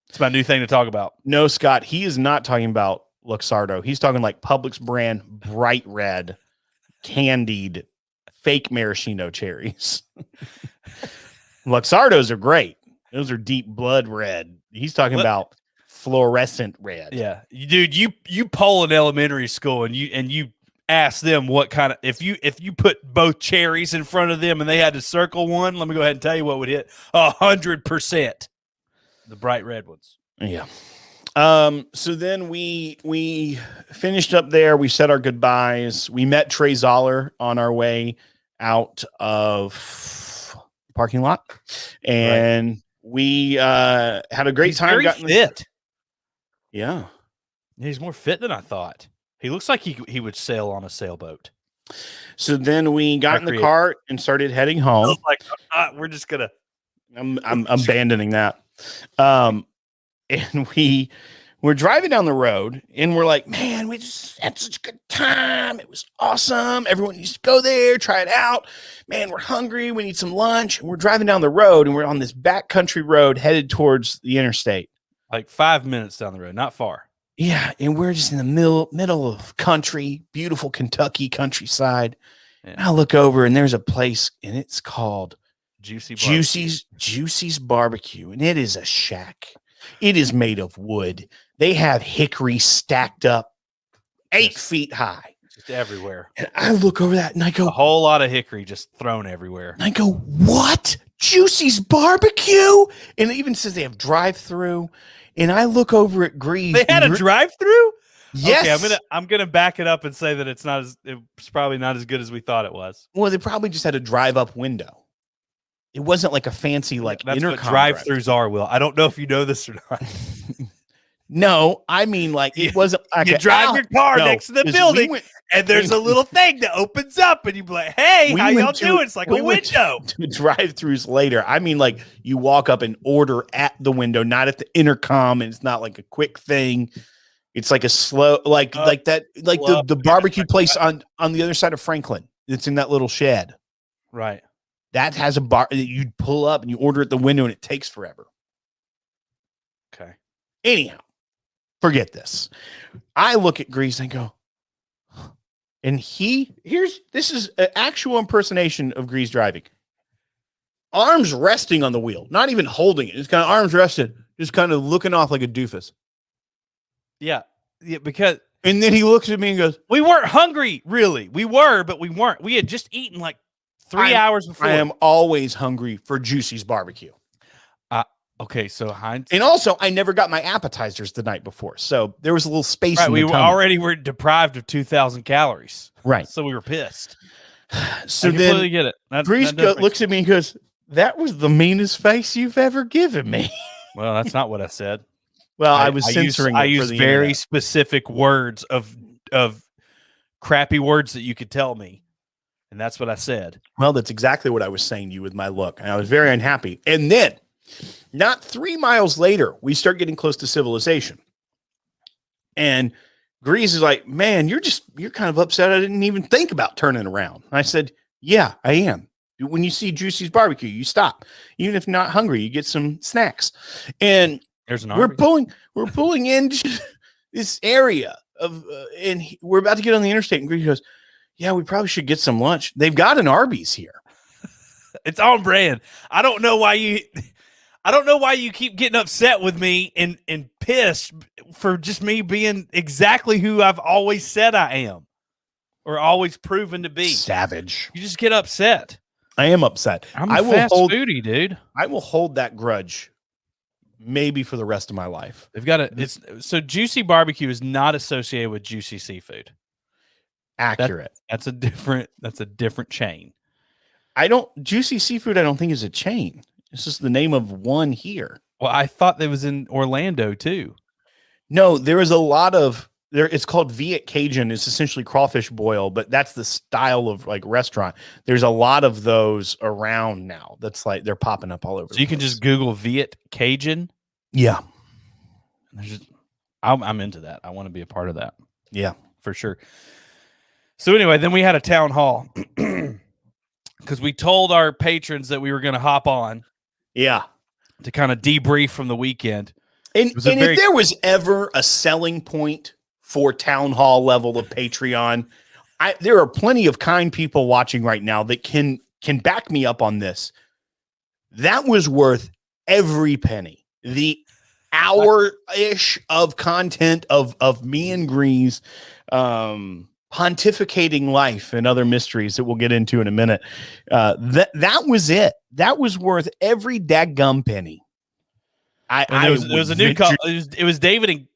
it's my new thing to talk about. No, Scott, he is not talking about Luxardo. He's talking like Publix brand bright red, candied, fake maraschino cherries. Luxardos are great. Those are deep blood red. He's talking about fluorescent red. Yeah, dude, you poll in elementary school and you ask them what kind of, if you put both cherries in front of them and they had to circle one, let me go ahead and tell you what would hit 100%. The bright red ones. Yeah. So then we finished up there. We said our goodbyes. We met Trey Zoller on our way out of the parking lot, and we had a great time. Very fit. Yeah, he's more fit than I thought. He looks like he would sail on a sailboat. So then we got in the car and started heading home. Like we're just gonna. I'm abandoning that. And we're driving down the road and we're like, man, we just had such a good time. It was awesome. Everyone needs to go there, try it out. Man, we're hungry. We need some lunch. And we're driving down the road and we're on this backcountry road headed towards the interstate. Like 5 minutes down the road, not far. Yeah. And we're just in the middle of country, beautiful Kentucky countryside. Yeah. And I look over and there's a place and it's called Juicy's Barbecue. And it is a shack. It is made of wood. They have hickory stacked up 8 feet high. Just everywhere. And I look over that and I go, a whole lot of hickory just thrown everywhere. And I go, what? Juicy's Barbecue? And it even says they have drive-through. And I look over at Greeze. They had a drive-through? Yes. Okay, I'm gonna back it up and say that it's probably not as good as we thought it was. Well, they probably just had a drive-up window. It wasn't like a fancy that's intercom. What drive-throughs are, Will. I don't know if you know this or not. No, I mean it wasn't like you drive your car next to the building and there's a little thing that opens up and you be like, hey, how y'all doing? It's like a window. To drive-throughs later. I mean, like you walk up and order at the window, not at the intercom, and it's not like a quick thing. It's like a slow, like the barbecue place on the other side of Franklin. It's in that little shed. Right. That has a bar that you pull up and you order at the window and it takes forever. Okay. Anyhow, forget this. I look at Greeze and I go, and this is an actual impersonation of Greeze driving. Arms resting on the wheel, not even holding it. It's kind of arms rested, just kind of looking off like a doofus. Yeah, because and then he looks at me and goes, "We weren't hungry, really. We were, but we weren't. We had just eaten like 3 hours before." I am always hungry for Juicy's Barbecue. Okay, so Heinz, and also I never got my appetizers the night before, so there was a little space. Right, we were deprived of 2,000 calories. Right, so we were pissed. So I completely get it. Greeze looks at me and goes, "That was the meanest face you've ever given me." Well, that's not what I said. Well, I was censoring. I used very specific words of crappy words that you could tell me, and that's what I said. Well, that's exactly what I was saying to you with my look, and I was very unhappy. And then, not 3 miles later, we start getting close to civilization, and Greeze is like, "Man, you're kind of upset. I didn't even think about turning around." And I said, "Yeah, I am. When you see Juicy's Barbecue, you stop. Even if not hungry, you get some snacks." And we're pulling into this area of, and we're about to get on the interstate. And Greeze goes, "Yeah, we probably should get some lunch. They've got an Arby's here." It's on brand. I don't know why you keep getting upset with me and pissed for just me being exactly who I've always said I am, or always proven to be. Savage. You just get upset. I am upset. I'm a fast foodie, dude. I will hold that grudge. Maybe for the rest of my life. They've got so Juicy Barbecue is not associated with Juicy Seafood. Accurate. That's a different chain. Juicy Seafood, I don't think is a chain. It's just the name of one here. Well, I thought that was in Orlando too. No, there is a lot of there. It's called Viet Cajun. It's essentially crawfish boil, but that's the style of like restaurant. There's a lot of those around now. That's like they're popping up all over. So you can just Google Viet Cajun. Yeah, I'm into that. I want to be a part of that. Yeah, for sure. So anyway, then we had a town hall because we told our patrons that we were going to hop on. Yeah, to kind of debrief from the weekend. And if there was ever a selling point for town hall level of Patreon, there are plenty of kind people watching right now that can back me up on this. That was worth every penny. The hour-ish of content of me and Greeze pontificating life and other mysteries that we'll get into in a minute. That was it. That was worth every daggum penny. It was a new couple. It was David and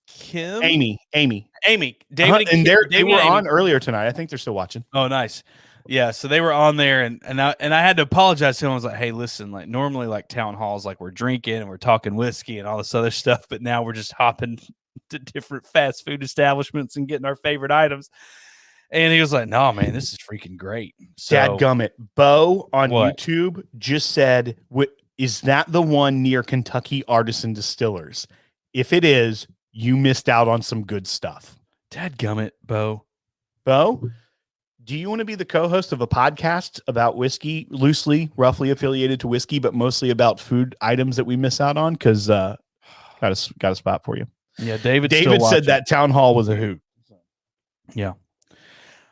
Kim. Amy. David and they were on earlier tonight. I think they're still watching. Oh, nice. Yeah, so they were on there, and I had to apologize to him. I was like, "Hey, listen, like normally like town halls, like we're drinking and we're talking whiskey and all this other stuff, but now we're just hopping to different fast food establishments and getting our favorite items." And he was like, "No, man, this is freaking great." So, dadgummit, Bo on YouTube just said, "Is that the one near Kentucky Artisan Distillers? If it is, you missed out on some good stuff." Dadgummit, Bo. Do you want to be the co-host of a podcast about whiskey, roughly affiliated to whiskey, but mostly about food items that we miss out on? Because got a spot for you. Yeah, David said that town hall was a hoot. Yeah.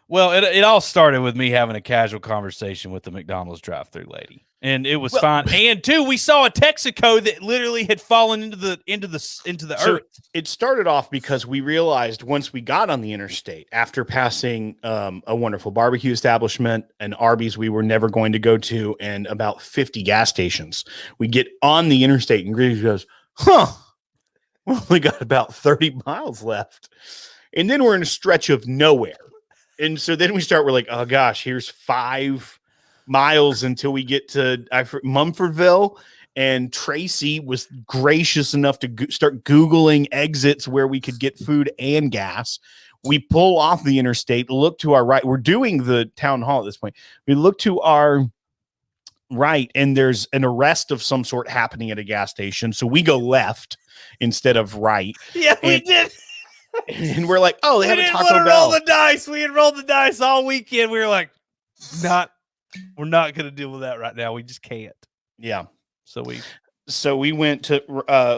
Well, it all started with me having a casual conversation with the McDonald's drive-thru lady. and it was fine. And two, we saw a Texaco that literally had fallen into the earth. It started off because we realized once we got on the interstate, after passing a wonderful barbecue establishment, an Arby's we were never going to go to, and about 50 gas stations, we get on the interstate, and Greeze goes, "Huh, we only got about 30 miles left," and then we're in a stretch of nowhere, and so then we're like, "Oh gosh, here's 5 miles until we get to Mumfordville." And Tracy was gracious enough to start Googling exits where we could get food and gas. We pull off the interstate, look to our right. We're doing the town hall at this point. We look to our right, and there's an arrest of some sort happening at a gas station. So we go left instead of right. Yeah, we did. And we're like, oh, they have a Taco Bell. Roll the dice. We had rolled the dice all weekend. We were like, we're not going to deal with that right now. We just can't. Yeah. So we went to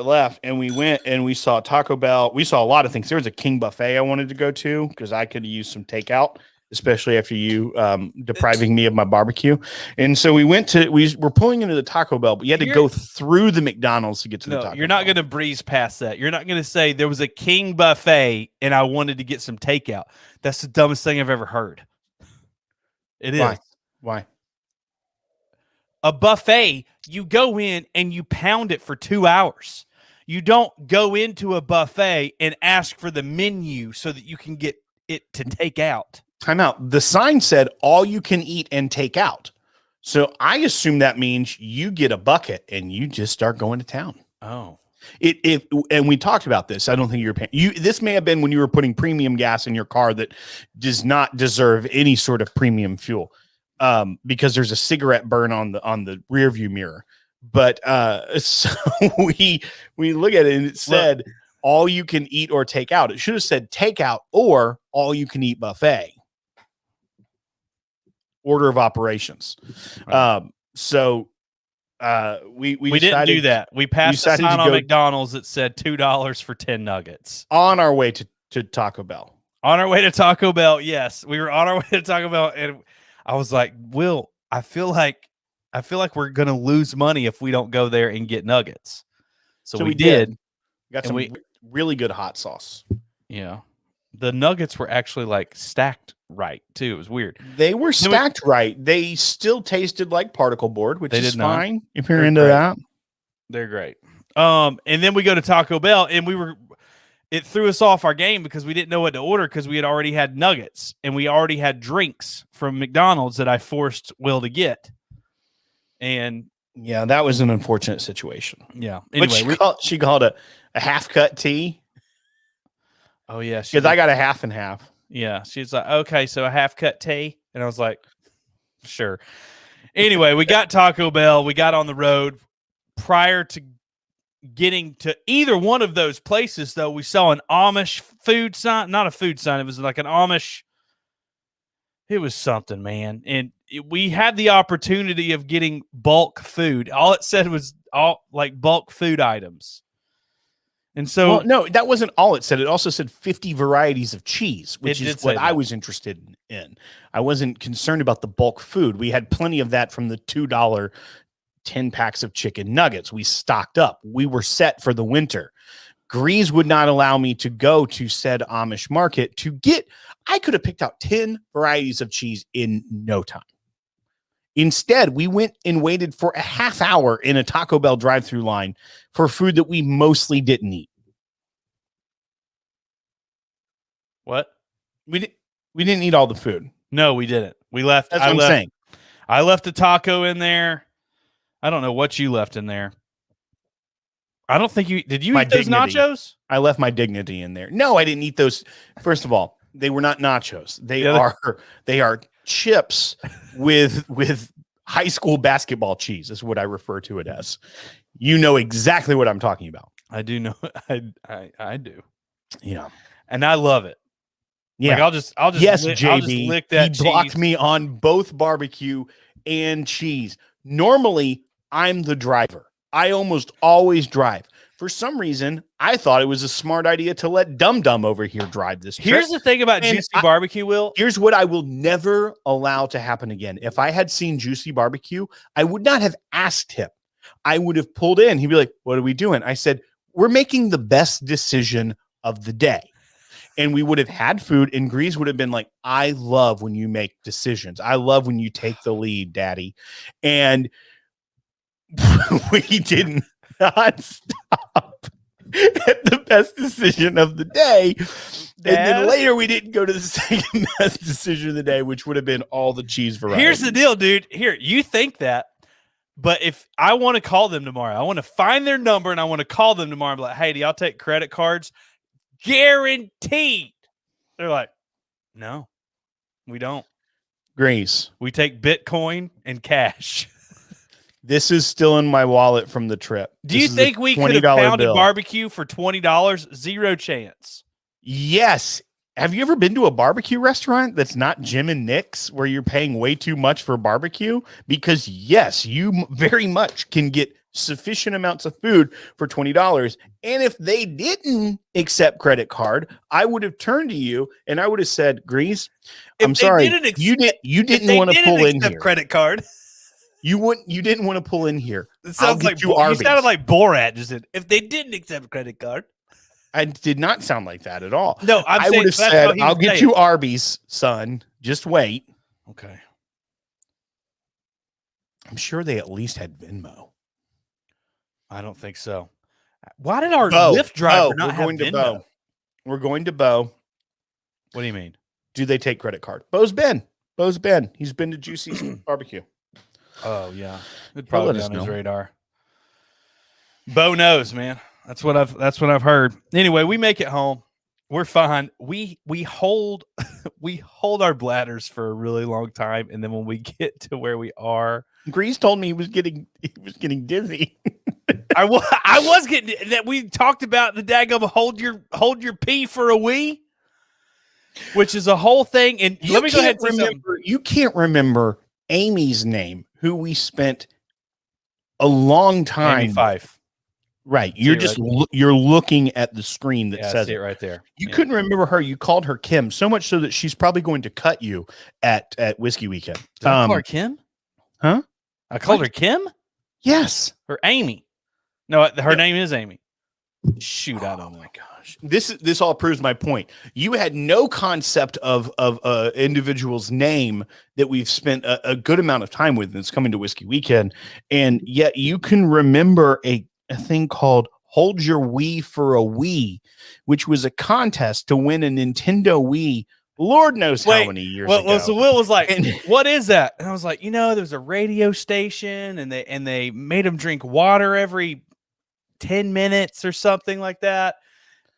left, and we went and we saw Taco Bell. We saw a lot of things. There was a King buffet I wanted to go to because I could use some takeout, especially after you depriving me of my barbecue. And so we were pulling into the Taco Bell, but you had to go through the McDonald's to get to the Taco Bell. You're not going to breeze past that. You're not going to say there was a King buffet and I wanted to get some takeout. That's the dumbest thing I've ever heard. It is. Why? A buffet, you go in and you pound it for 2 hours. You don't go into a buffet and ask for the menu so that you can get it to take out. Time out. The sign said all you can eat and take out. So I assume that means you get a bucket and you just start going to town. Oh. And we talked about this. I don't think you're paying. This may have been when you were putting premium gas in your car that does not deserve any sort of premium fuel. Because there's a cigarette burn on the rear view mirror. But so we look at it and it said all you can eat or take out. It should have said takeout or all you can eat buffet. Order of operations. Right. We didn't do that. We passed a sign on McDonald's that said $2 for 10 nuggets. On our way to Taco Bell. On our way to Taco Bell, yes. We were on our way to Taco Bell, and I was like, Will, I feel like we're gonna lose money if we don't go there and get nuggets. So we did. We got some really good hot sauce. Yeah. The nuggets were actually like stacked right too. It was weird. They were stacked right. They still tasted like particle board, which is fine if you're into that. They're great. And then we go to Taco Bell, and it threw us off our game because we didn't know what to order because we had already had nuggets and we already had drinks from McDonald's that I forced Will to get. And yeah, that was an unfortunate situation. Yeah. Anyway, but she called a half cut tea. Oh yeah. Because I got a half and half. Yeah. She's like, okay, so a half cut tea. And I was like, sure. Anyway, we got Taco Bell. We got on the road. Prior to getting to either one of those places, though, we saw an Amish food sign. Not a food sign. It was like an Amish. It was something, man. And we had the opportunity of getting bulk food. All it said was all like bulk food items. And so, no, that wasn't all it said. It also said 50 varieties of cheese, which is what I was interested in. I wasn't concerned about the bulk food. We had plenty of that from the $2 10 packs of chicken nuggets. We stocked up. We were set for the winter. Greeze would not allow me to go to said Amish market to get, I could have picked out 10 varieties of cheese in no time. Instead, we went and waited for a half hour in a Taco Bell drive-through line for food that we mostly didn't eat. What? We didn't eat all the food. No, we didn't. We left. That's what I'm saying. I left a taco in there. I don't know what you left in there. I don't think did you eat those nachos? I left my dignity in there. No, I didn't eat those. First of all, they were not nachos. They are chips with high school basketball cheese is what I refer to it as. You know exactly what I'm talking about. I do know. I do. Yeah. And I love it. Yeah. Like I'll just yes, JB. I'll just lick that he blocked me on both barbecue and cheese. Normally, I'm the driver. I almost always drive. For some reason, I thought it was a smart idea to let Dum Dum over here drive this trip. Here's the thing about Juicy Barbecue, Will. Here's what I will never allow to happen again. If I had seen Juicy Barbecue, I would not have asked him. I would have pulled in. He'd be like, what are we doing? I said, we're making the best decision of the day. And we would have had food, and Greeze would have been like, I love when you make decisions. I love when you take the lead, Daddy. And we did not stop at the best decision of the day. And then later we didn't go to the second best decision of the day, which would have been all the cheese variety. Here's the deal, dude. Here, you think that, but if I want to call them tomorrow, I want to find their number and I want to call them tomorrow and be like, hey, do y'all take credit cards? Guaranteed. They're like, no, we don't. Grease. We take Bitcoin and cash. This is still in my wallet from the trip. Do you think we could have found a barbecue for $20? Zero chance. Yes. Have you ever been to a barbecue restaurant that's not Jim and Nick's where you're paying way too much for barbecue? Because yes, you very much can get sufficient amounts of food for $20. And if they didn't accept credit card, I would have turned to you and I would have said, Grease, I'm sorry, you didn't want to pull in here. Credit card. You didn't want to pull in here. It sounds like you sounded like Borat. Just said, if they didn't accept credit card. I did not sound like that at all. No, I would have said, I'll get you Arby's, son. Just wait. Okay. I'm sure they at least had Venmo. I don't think so. Why did our Lyft driver not have Venmo? We're going to Bo. What do you mean? Do they take credit card? Bo's been. He's been to Juicy's Barbecue. Oh, yeah. It'd probably be on his radar. Bo knows, man. That's what I've heard. Anyway, we make it home. We're fine. We hold our bladders for a really long time, and then when we get to where we are, Grease told me he was getting dizzy. I was getting that. We talked about the daggum hold your pee for a wee, which is a whole thing. And let me go ahead and remember. You can't remember Amy's name, who we spent a long time. Amy Fife. Right. You're just you're looking at the screen that says it right there. You couldn't remember her. You called her Kim, so much so that she's probably going to cut you at Whiskey Weekend. Did I call her Kim? Huh? I called her Kim? Yes. Or Amy. No, her name is Amy. Shoot, I don't know. Oh my gosh. This all proves my point. You had no concept of individual's name that we've spent a good amount of time with that's coming to Whiskey Weekend, and yet you can remember a thing called Hold Your Wii for a Wii, which was a contest to win a Nintendo Wii. Lord knows how many years ago. So Will was like, what is that? And I was like, there was a radio station and they made them drink water every 10 minutes or something like that.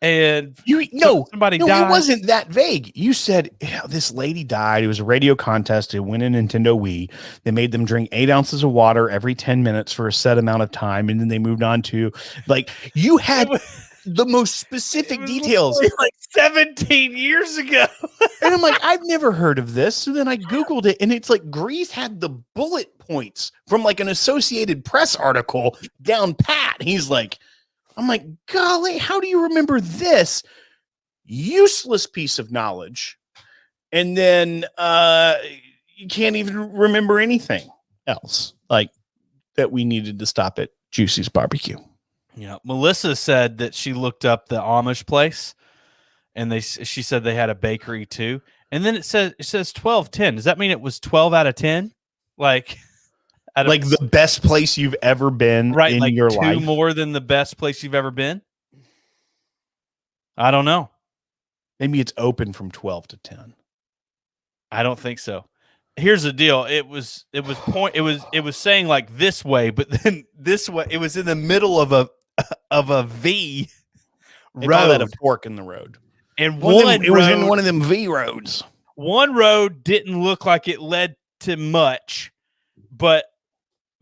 And somebody died. It wasn't that vague. You said this lady died. It was a radio contest to win a Nintendo Wii. They made them drink 8 ounces of water every 10 minutes for a set amount of time. And then they moved on to you had the most specific details. Like 17 years ago. And I'm like, I've never heard of this. So then I Googled it, and it's like Grease had the bullet points from an Associated Press article down pat. I'm like, golly, how do you remember this useless piece of knowledge? And then you can't even remember anything else that we needed to stop at Juicy's Barbecue. Yeah. Melissa said that she looked up the Amish place and she said they had a bakery too. And then it says 12-10. Does that mean it was 12 out of 10? The best place you've ever been in your life. 2 more than the best place you've ever been. I don't know. Maybe it's open from 12 to 10. I don't think so. Here's the deal. It was saying this way, but then this way, it was in the middle of a V road. Call that a fork in the road. And it was in one of them V roads. One road didn't look like it led to much, but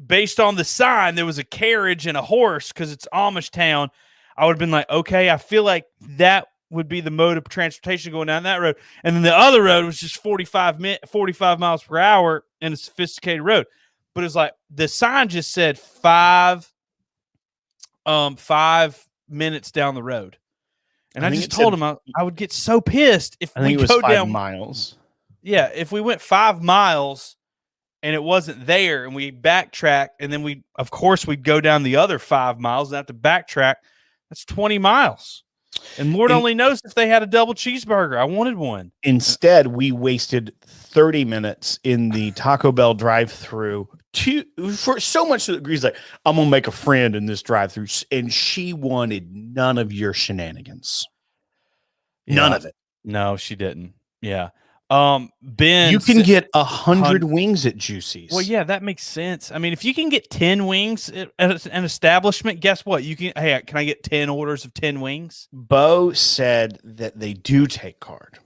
based on the sign, there was a carriage and a horse because it's Amish town. I would have been like, okay, I feel like that would be the mode of transportation going down that road. And then the other road was just 45 miles per hour in a sophisticated road. But it's like the sign just said five minutes down the road. And I think just it told said- him I would get so pissed if I we think it was go 5 down miles. Yeah, if we went 5 miles and it wasn't there and we backtrack and then we'd go down the other 5 miles and have to backtrack, that's 20 miles. And Lord only knows if they had a double cheeseburger. I wanted one. Instead, we wasted 30 minutes in the Taco Bell drive-through for so much that Grease like, I'm gonna make a friend in this drive-through, and she wanted none of your shenanigans. None of it. No, she didn't. Yeah. Ben, you can get 100 wings at Juicy's. Well, yeah, that makes sense. I mean, if you can get 10 wings at an establishment, guess what? You can. Hey, can I get 10 orders of 10 wings? Bo said that they do take card.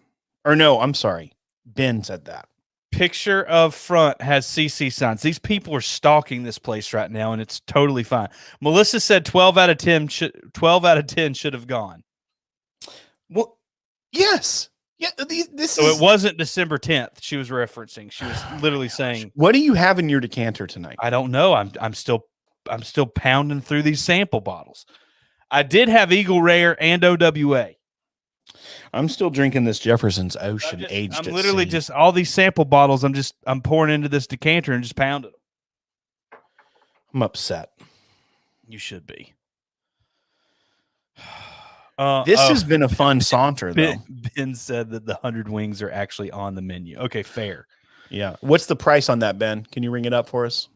Or no, I'm sorry. Ben said that. Picture of front has CC signs. These people are stalking this place right now, and it's totally fine. Melissa said 12 out of 10 should have gone. Well, yes. Yeah, it wasn't December 10th she was referencing. She was literally saying, "What do you have in your decanter tonight?" I don't know. I'm still pounding through these sample bottles. I did have Eagle Rare and OWA. I'm still drinking this Jefferson's Ocean aged. I'm literally just all these sample bottles. I'm pouring into this decanter and just pounding them. I'm upset. You should be. This has been a fun saunter, though. Ben said that the 100 wings are actually on the menu. Okay, fair. Yeah. What's the price on that, Ben? Can you ring it up for us?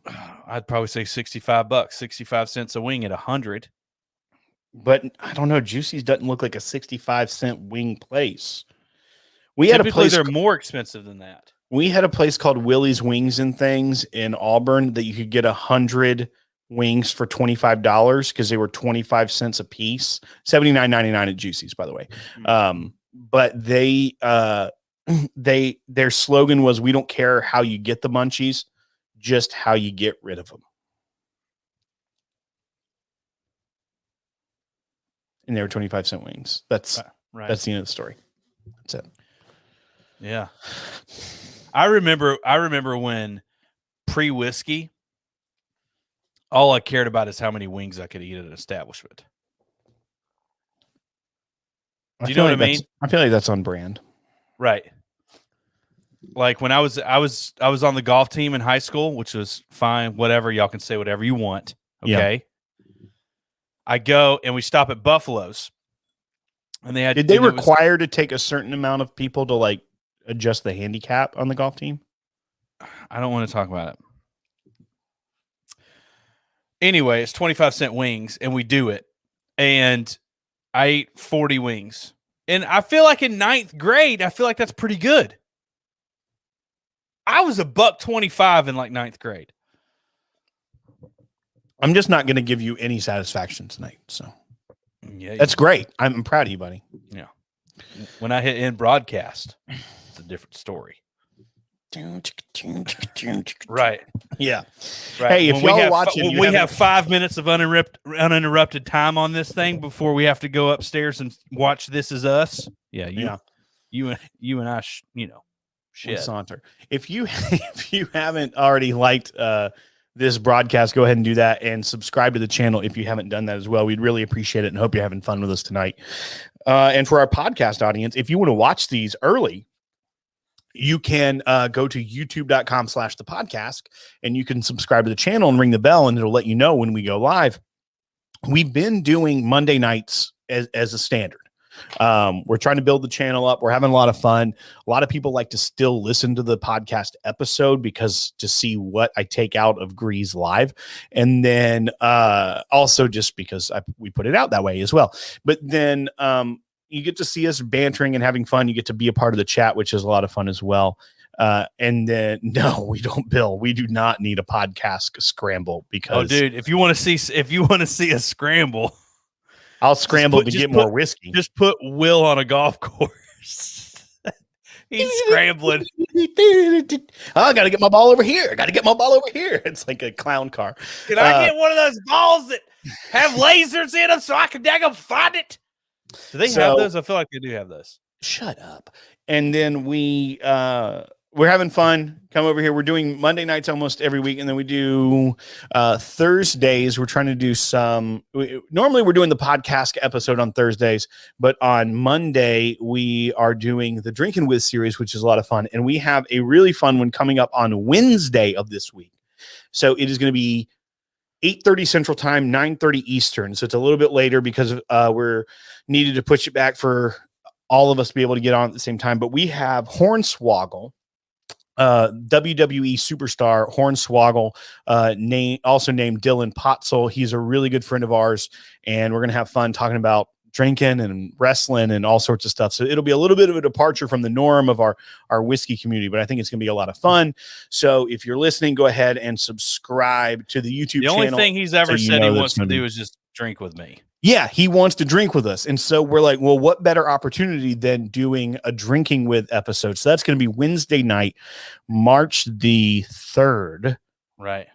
I'd probably say $65, 65 cents a wing at 100. But I don't know. Juicy's doesn't look like a 65-cent wing place. Typically, they're more expensive than that. We had a place called Willie's Wings and Things in Auburn that you could get 100 wings for $25 because they were 25 cents a piece. $79.99 at Juicy's, by the way. But their slogan was, "We don't care how you get the munchies, just how you get rid of them." And they were 25-cent wings. That's right. That's the end of the story. That's it. Yeah. I remember when pre-whiskey, all I cared about is how many wings I could eat at an establishment. Do you know what I mean? I feel like that's on brand. Right. Like when I was on the golf team in high school, which was fine, whatever, y'all can say whatever you want. Okay. Yeah. I go and we stop at Buffalo's. And did they require to take a certain amount of people to like adjust the handicap on the golf team? I don't want to talk about it. Anyway, it's 25-cent wings, and we do it. And I ate 40 wings. And I feel like in 9th grade, I feel like that's pretty good. I was $1.25 in like 9th grade. I'm just not going to give you any satisfaction tonight. So yeah, that's great. I'm proud of you, buddy. Yeah. When I hit end broadcast, it's a different story. Right. Yeah. Right. Hey, if y'all watching, we have 5 minutes of uninterrupted time on this thing before we have to go upstairs and watch This Is Us. Yeah. You and I, shit. Saunter. If you haven't already liked this broadcast, go ahead and do that and subscribe to the channel if you haven't done that as well. We'd really appreciate it and hope you're having fun with us tonight. And for our podcast audience, if you want to watch these early, you can go to youtube.com/thepodcast and you can subscribe to the channel and ring the bell and it'll let you know when we go live. We've been doing Monday nights as a standard. We're trying to build the channel up. We're having a lot of fun. A lot of people like to still listen to the podcast episode because to see what I take out of Greeze live. And then also just because we put it out that way as well. But then you get to see us bantering and having fun. You get to be a part of the chat, which is a lot of fun as well. And then no, we don't, Bill. We do not need a podcast scramble because dude, if you want to see a scramble, I'll scramble to get more whiskey. Just put Will on a golf course. He's scrambling. I got to get my ball over here. It's like a clown car. Can I get one of those balls that have lasers in them so I can daggum find it? Do they have those? I feel like they do have those. Shut up. And then we we're having fun. Come over here. We're doing Monday nights almost every week, and then we do Thursdays. We're trying to do normally we're doing the podcast episode on Thursdays, but on Monday we are doing the Drinking With series, which is a lot of fun, and we have a really fun one coming up on Wednesday of this week. So it is going to be 8:30 Central Time, 9:30 Eastern. So it's a little bit later because we're needed to push it back for all of us to be able to get on at the same time. But we have Hornswoggle, WWE superstar Hornswoggle, also named Dylan Potzel. He's a really good friend of ours, and we're going to have fun talking about drinking and wrestling and all sorts of stuff. So it'll be a little bit of a departure from the norm of our whiskey community, but I think it's going to be a lot of fun. So if you're listening, go ahead and subscribe to the YouTube channel. The only thing he's ever said he wants to do is just drink with me. Yeah, he wants to drink with us. And so we're like, well, what better opportunity than doing a drinking with episode? So that's going to be Wednesday night, March the 3rd. Right.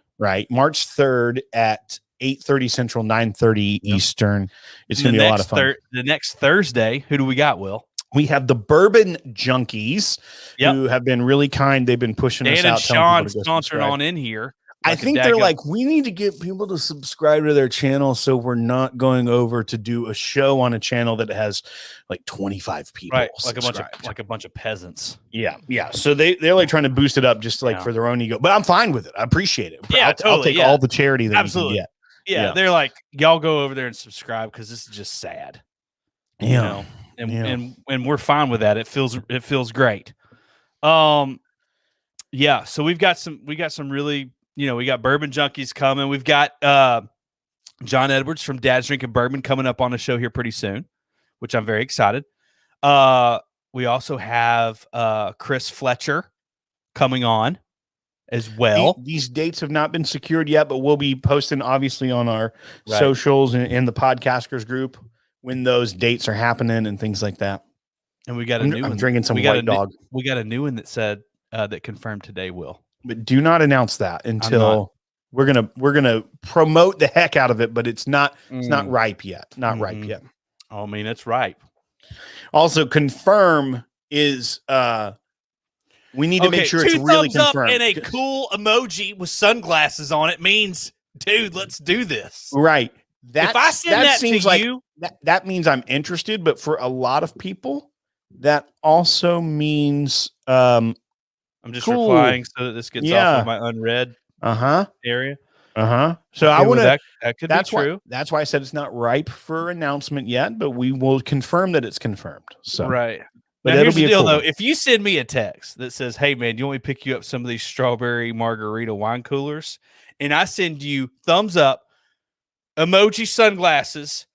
March 3rd at 8:30 Central, 9:30 Eastern. It's going to be a lot of fun. The next Thursday, who do we got, Will? We have the Bourbon Junkies, who have been really kind. They've been pushing us out. Dan and Sean sponsored on in here. I think they're like, we need to get people to subscribe to their channel so we're not going over to do a show on a channel that has like 25 people. Right, like a bunch of peasants. Yeah. So they're like trying to boost it up just like for their own ego. But I'm fine with it. I appreciate it. Yeah, I'll take all the charity that absolutely we can get. Yeah, they're like, y'all go over there and subscribe because this is just sad. Yeah. And we're fine with that. It feels great. Yeah, so we got some really, we got Bourbon Junkies coming. We've got John Edwards from Dad's Drinking Bourbon coming up on the show here pretty soon, which I'm very excited. We also have Chris Fletcher coming on as well. These dates have not been secured yet, but we'll be posting obviously on our socials and in the podcasters group when those dates are happening and things like that. And we got a new one. I'm drinking some White Dog. We got a new one that said that confirmed today, Will. But do not announce that until we're gonna promote the heck out of it, but it's not ripe yet. Not ripe yet. I mean, it's ripe. Also, confirm is we need to make sure it's really confirmed. And a cool emoji with sunglasses on it means, dude, let's do this. Right. If I send that seems to like you, that means I'm interested, but for a lot of people, that also means I'm just replying so that this gets off of my unread area. So I want to. That could be true. That's why I said it's not ripe for announcement yet, but we will confirm that it's confirmed. So right. But now, here's the deal, though. If you send me a text that says, "Hey, man, do you want me to pick you up some of these strawberry margarita wine coolers?" and I send you thumbs up, emoji sunglasses,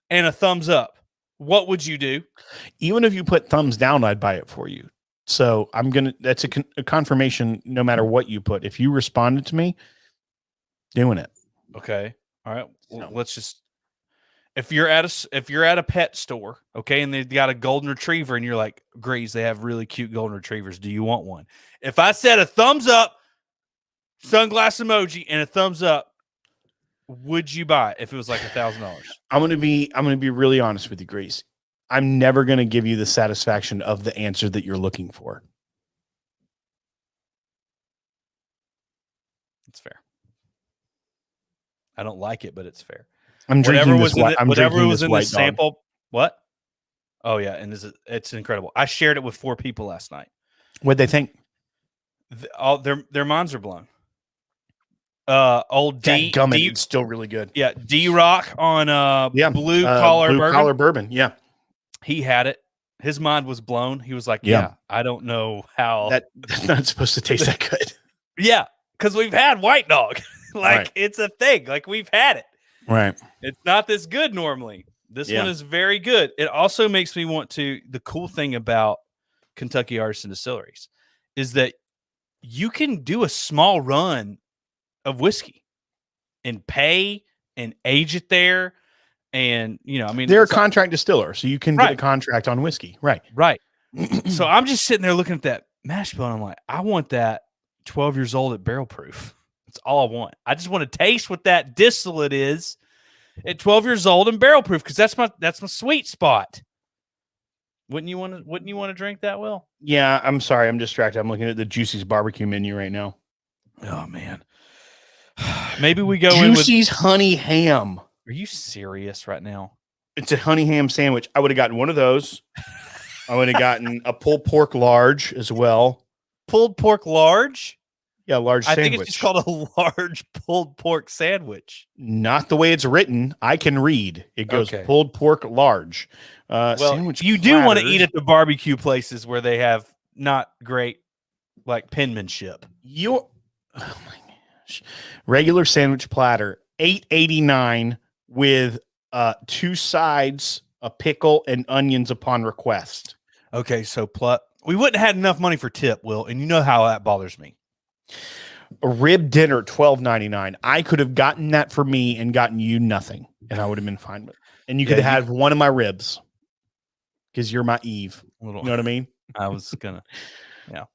and a thumbs up, what would you do? Even if you put thumbs down, I'd buy it for you. So that's a confirmation no matter what you put. If you responded to me, doing it. Okay. All right. Well, let's just, if you're at a pet store, okay, and they've got a golden retriever and you're like, Greeze, they have really cute golden retrievers. Do you want one? If I said a thumbs up, sunglass emoji, and a thumbs up, would you buy it if it was like $1,000? I'm gonna be really honest with you, Grease. I'm never gonna give you the satisfaction of the answer that you're looking for. It's fair. I don't like it, but it's fair. I'm drinking whatever was in the sample. Dog. What? Oh yeah, and it's incredible. I shared it with 4 people last night. What'd they think? All their minds are blown. Old D, it's still really good. Yeah, D-Rock on blue collar bourbon. Yeah, he had it. His mind was blown. He was like, "Yeah, I don't know how that's not supposed to taste that good." Yeah, because we've had White Dog. It's a thing. Like we've had it. Right. It's not this good normally. This one is very good. It also makes me want to. The cool thing about Kentucky Artisan Distilleries is that you can do a small run of whiskey and pay and age it there. And, they're a contract distiller, so you can get a contract on whiskey. Right. So I'm just sitting there looking at that mash bill and I'm like, I want that 12 years old at barrel proof. That's all I want. I just want to taste what that distillate is at 12 years old and barrel proof, because that's my sweet spot. Wouldn't you want to drink that, Will? Yeah, I'm sorry. I'm distracted. I'm looking at the Juicy's barbecue menu right now. Oh man. Maybe we go in with Juicy's honey ham. Are you serious right now? It's a honey ham sandwich. I would have gotten one of those. I would have gotten a pulled pork large as well. Pulled pork large? Yeah, large I sandwich. think it's just called a large pulled pork sandwich. Not the way it's written. I can read. It goes pulled pork large. Sandwich you do want to eat at the barbecue places where they have not great like penmanship. Oh my gosh. Regular sandwich platter, $8.89 with 2 sides, a pickle, and onions upon request. Okay, so we wouldn't have had enough money for tip, Will, and you know how that bothers me. A rib dinner, $12.99. I could have gotten that for me and gotten you nothing, and I would have been fine with it. And you could have had one of my ribs because you're my Eve. You know what I mean? I was gonna, yeah.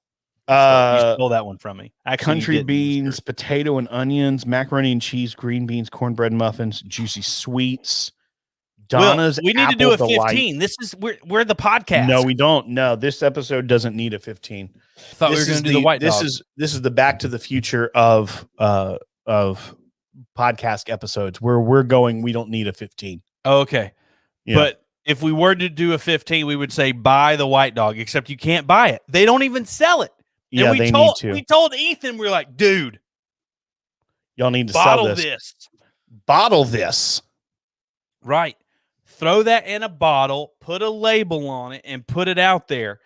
You stole that one from me. Actually, country beans, potato and onions, macaroni and cheese, green beans, cornbread muffins, juicy sweets. Donna's. We need to do a 15. This is we're the podcast. No, we don't. No, this episode doesn't need a 15. I thought we were going to do the white dog. This is the Back to the Future of podcast episodes where we're going. We don't need a 15. Oh, okay, yeah. But if we were to do a 15, we would say buy the white dog. Except you can't buy it. They don't even sell it. Yeah, and they need to. We told Ethan, we were like, dude, y'all need to sell this. Bottle this. Right. Throw that in a bottle, put a label on it, and put it out there.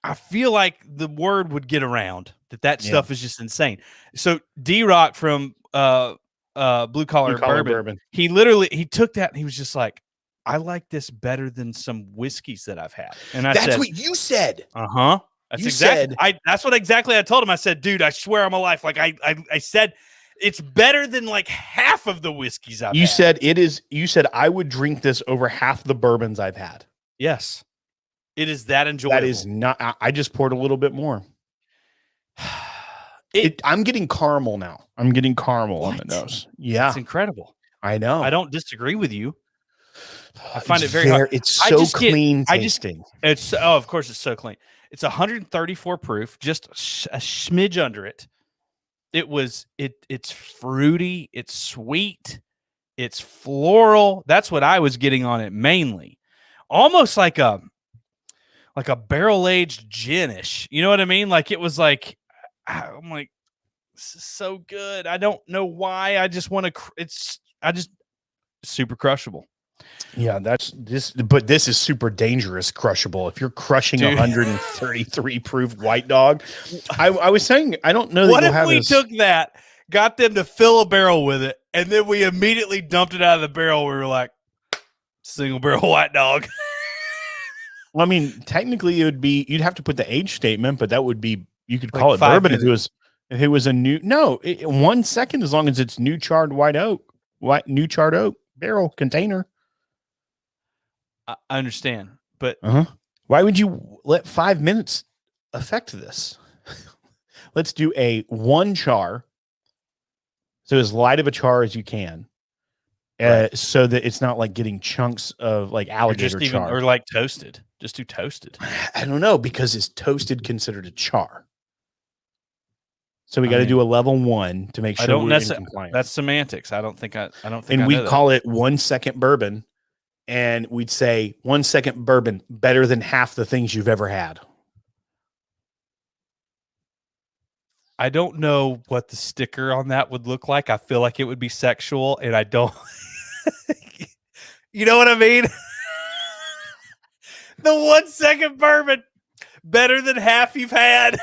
I feel like the word would get around that stuff is just insane. So D-Rock from Blue Collar Bourbon, he took that and he was just like, I like this better than some whiskeys that I've had. And that's what you said. Uh-huh. That's what exactly I told him. I said, dude, I swear on my life. Like I said, it's better than like half of the whiskeys I've had. Said it is. You said I would drink this over half the bourbons I've had. Yes. It is that enjoyable. That is not. I just poured a little bit more. I'm getting caramel now. I'm getting caramel on the nose. Yeah. It's incredible. I know. I don't disagree with you. I find it very hard. It's so clean tasting. Of course it's so clean. It's 134 proof, just a smidge under it. It's fruity, it's sweet, it's floral. That's what I was getting on it mainly. Almost like a barrel-aged gin-ish. You know what I mean? Like it was like, I'm like, this is so good. I don't know why. I just want to, super crushable. Yeah, but this is super dangerous crushable. If you're crushing 133 proof white dog, I was saying, I don't know. What if we took that, got them to fill a barrel with it, and then we immediately dumped it out of the barrel? We were like, single barrel white dog. Well, I mean, technically you'd have to put the age statement, but that would be, you could call it bourbon if it was a new, 1 second, as long as it's new charred new charred oak barrel container. I understand, but why would you let 5 minutes affect this? Let's do a 1 char, so as light of a char as you can, so that it's not like getting chunks of like alligator char or like toasted. Just do toasted. I don't know, because is toasted considered a char? So we got to do a level 1 to make sure we're in compliance. That's semantics. I don't think. And we call it 1 second bourbon. And we'd say 1 second bourbon better than half the things you've ever had. I don't know what the sticker on that would look like. I feel like it would be sexual, and I don't. You know what I mean? The 1 second bourbon better than half you've had.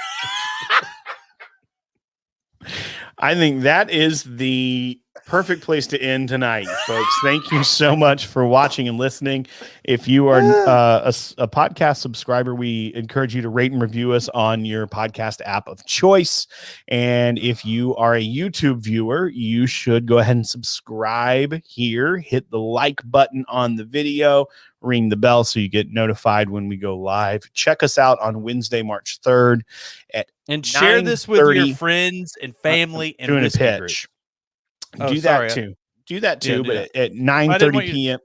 I think that is the perfect place to end tonight, folks. Thank you so much for watching and listening. If you are a podcast subscriber, we encourage you to rate and review us on your podcast app of choice. And if you are a YouTube viewer, you should go ahead and subscribe here. Hit the like button on the video. Ring the bell so you get notified when we go live. Check us out on Wednesday, March 3rd and share this with your friends and family and doing a pitch. Do that too. But at 9:30 p.m.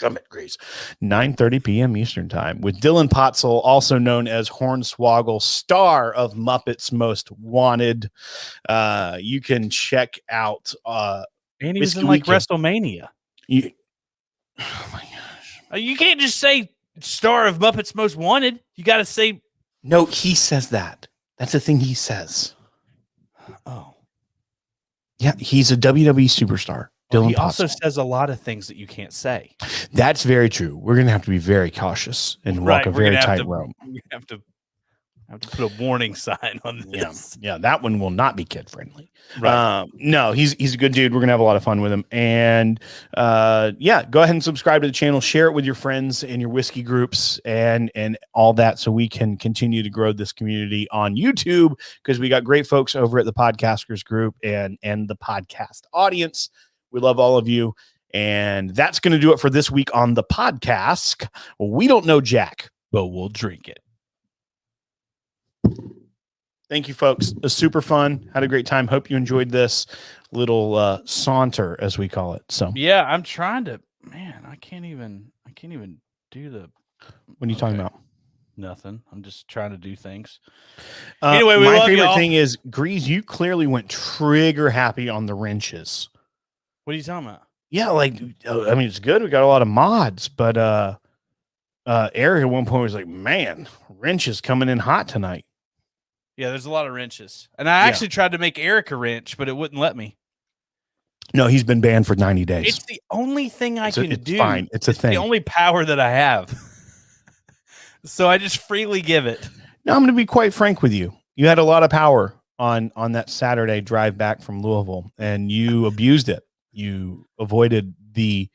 Come at Greeze. 9:30 p.m. Eastern Time with Dylan Potzel, also known as Hornswoggle, star of Muppets Most Wanted. You can check out And he was Whiskey in like Weekend. WrestleMania. Oh my gosh. You can't just say star of Muppets Most Wanted. You got to say. No, he says that. That's the thing he says. Oh. Yeah, he's a WWE superstar. Well, Dylan he also Potzel. says a lot of things that you can't say. That's very true. We're going to have to be very cautious and walk a very tight rope. We're going to have to put a warning sign on this. Yeah, that one will not be kid friendly. Right. No, he's a good dude. We're gonna have a lot of fun with him. And yeah, go ahead and subscribe to the channel, share it with your friends and your whiskey groups and all that, so we can continue to grow this community on YouTube, because we got great folks over at the Podcasters group and the podcast audience. We love all of you. And that's going to do it for this week on the Podcask. We don't know Jack, but we'll drink it. Thank you, folks. It was super fun. Had a great time. Hope you enjoyed this little saunter, as we call it. So yeah, I'm trying to. Man, I can't even do the. What are you talking about? Nothing. I'm just trying to do things. Anyway, we my love favorite y'all. thing is Greeze. You clearly went trigger happy on the wrenches. What are you talking about? Yeah, like I mean, it's good. We got a lot of mods, but Eric at one point was like, "Man, wrenches coming in hot tonight." Yeah, there's a lot of wrenches. And I actually tried to make Eric a wrench, but it wouldn't let me. No, he's been banned for 90 days. It's the only thing I can do. It's fine. It's a thing. The only power that I have. So I just freely give it. Now, I'm going to be quite frank with you. You had a lot of power on that Saturday drive back from Louisville, and you abused it. You avoided the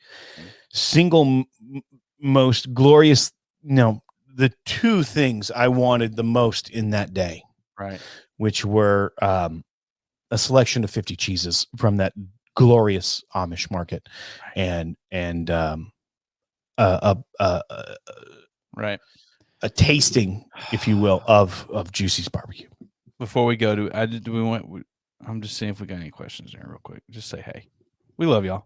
single most glorious, the two things I wanted the most in that day. Right. Which were a selection of 50 cheeses from that glorious Amish market, and right, a tasting, if you will, of Juicy's barbecue. Before we go to, I'm just seeing if we got any questions there real quick. Just say hey. We love y'all.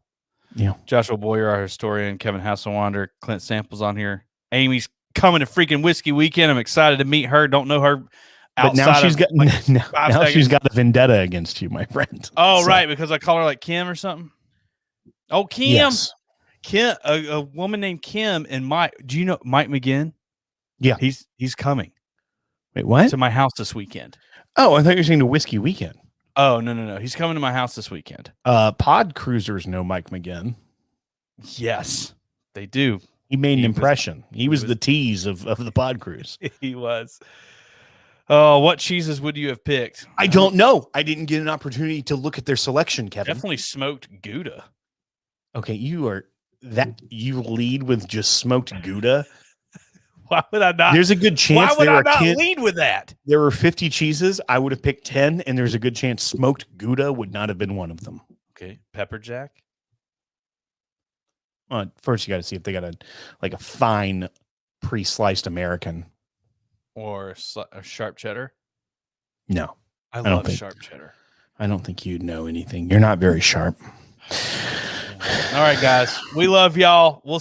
Yeah. Joshua Boyer, our historian, Kevin Hasselwander, Clint Samples on here. Amy's coming to freaking Whiskey Weekend. I'm excited to meet her. Don't know her. But now she's got now she's got a vendetta against you, my friend. Oh, so. Right, because I call her like Kim or something. Oh, Kim. Yes. Kim, a woman named Kim and Mike. Do you know Mike McGinn? Yeah, he's coming. Wait, what? To my house this weekend. Oh, I thought you were saying the Whiskey Weekend. Oh, no. He's coming to my house this weekend. Pod cruisers know Mike McGinn. Yes, they do. He made an impression. He was the tease of the pod cruise. He was. Oh, what cheeses would you have picked? I don't know. I didn't get an opportunity to look at their selection, Kevin. Definitely smoked Gouda. Okay, you lead with just smoked Gouda. Why would I not? There's a good chance. Why would I not lead with that? There were 50 cheeses. I would have picked 10, and there's a good chance smoked Gouda would not have been one of them. Okay, pepper jack. First, you got to see if they got a fine pre-sliced American. Or a sharp cheddar? No. I love sharp cheddar. I don't think you know anything. You're not very sharp. All right, guys. We love y'all. We'll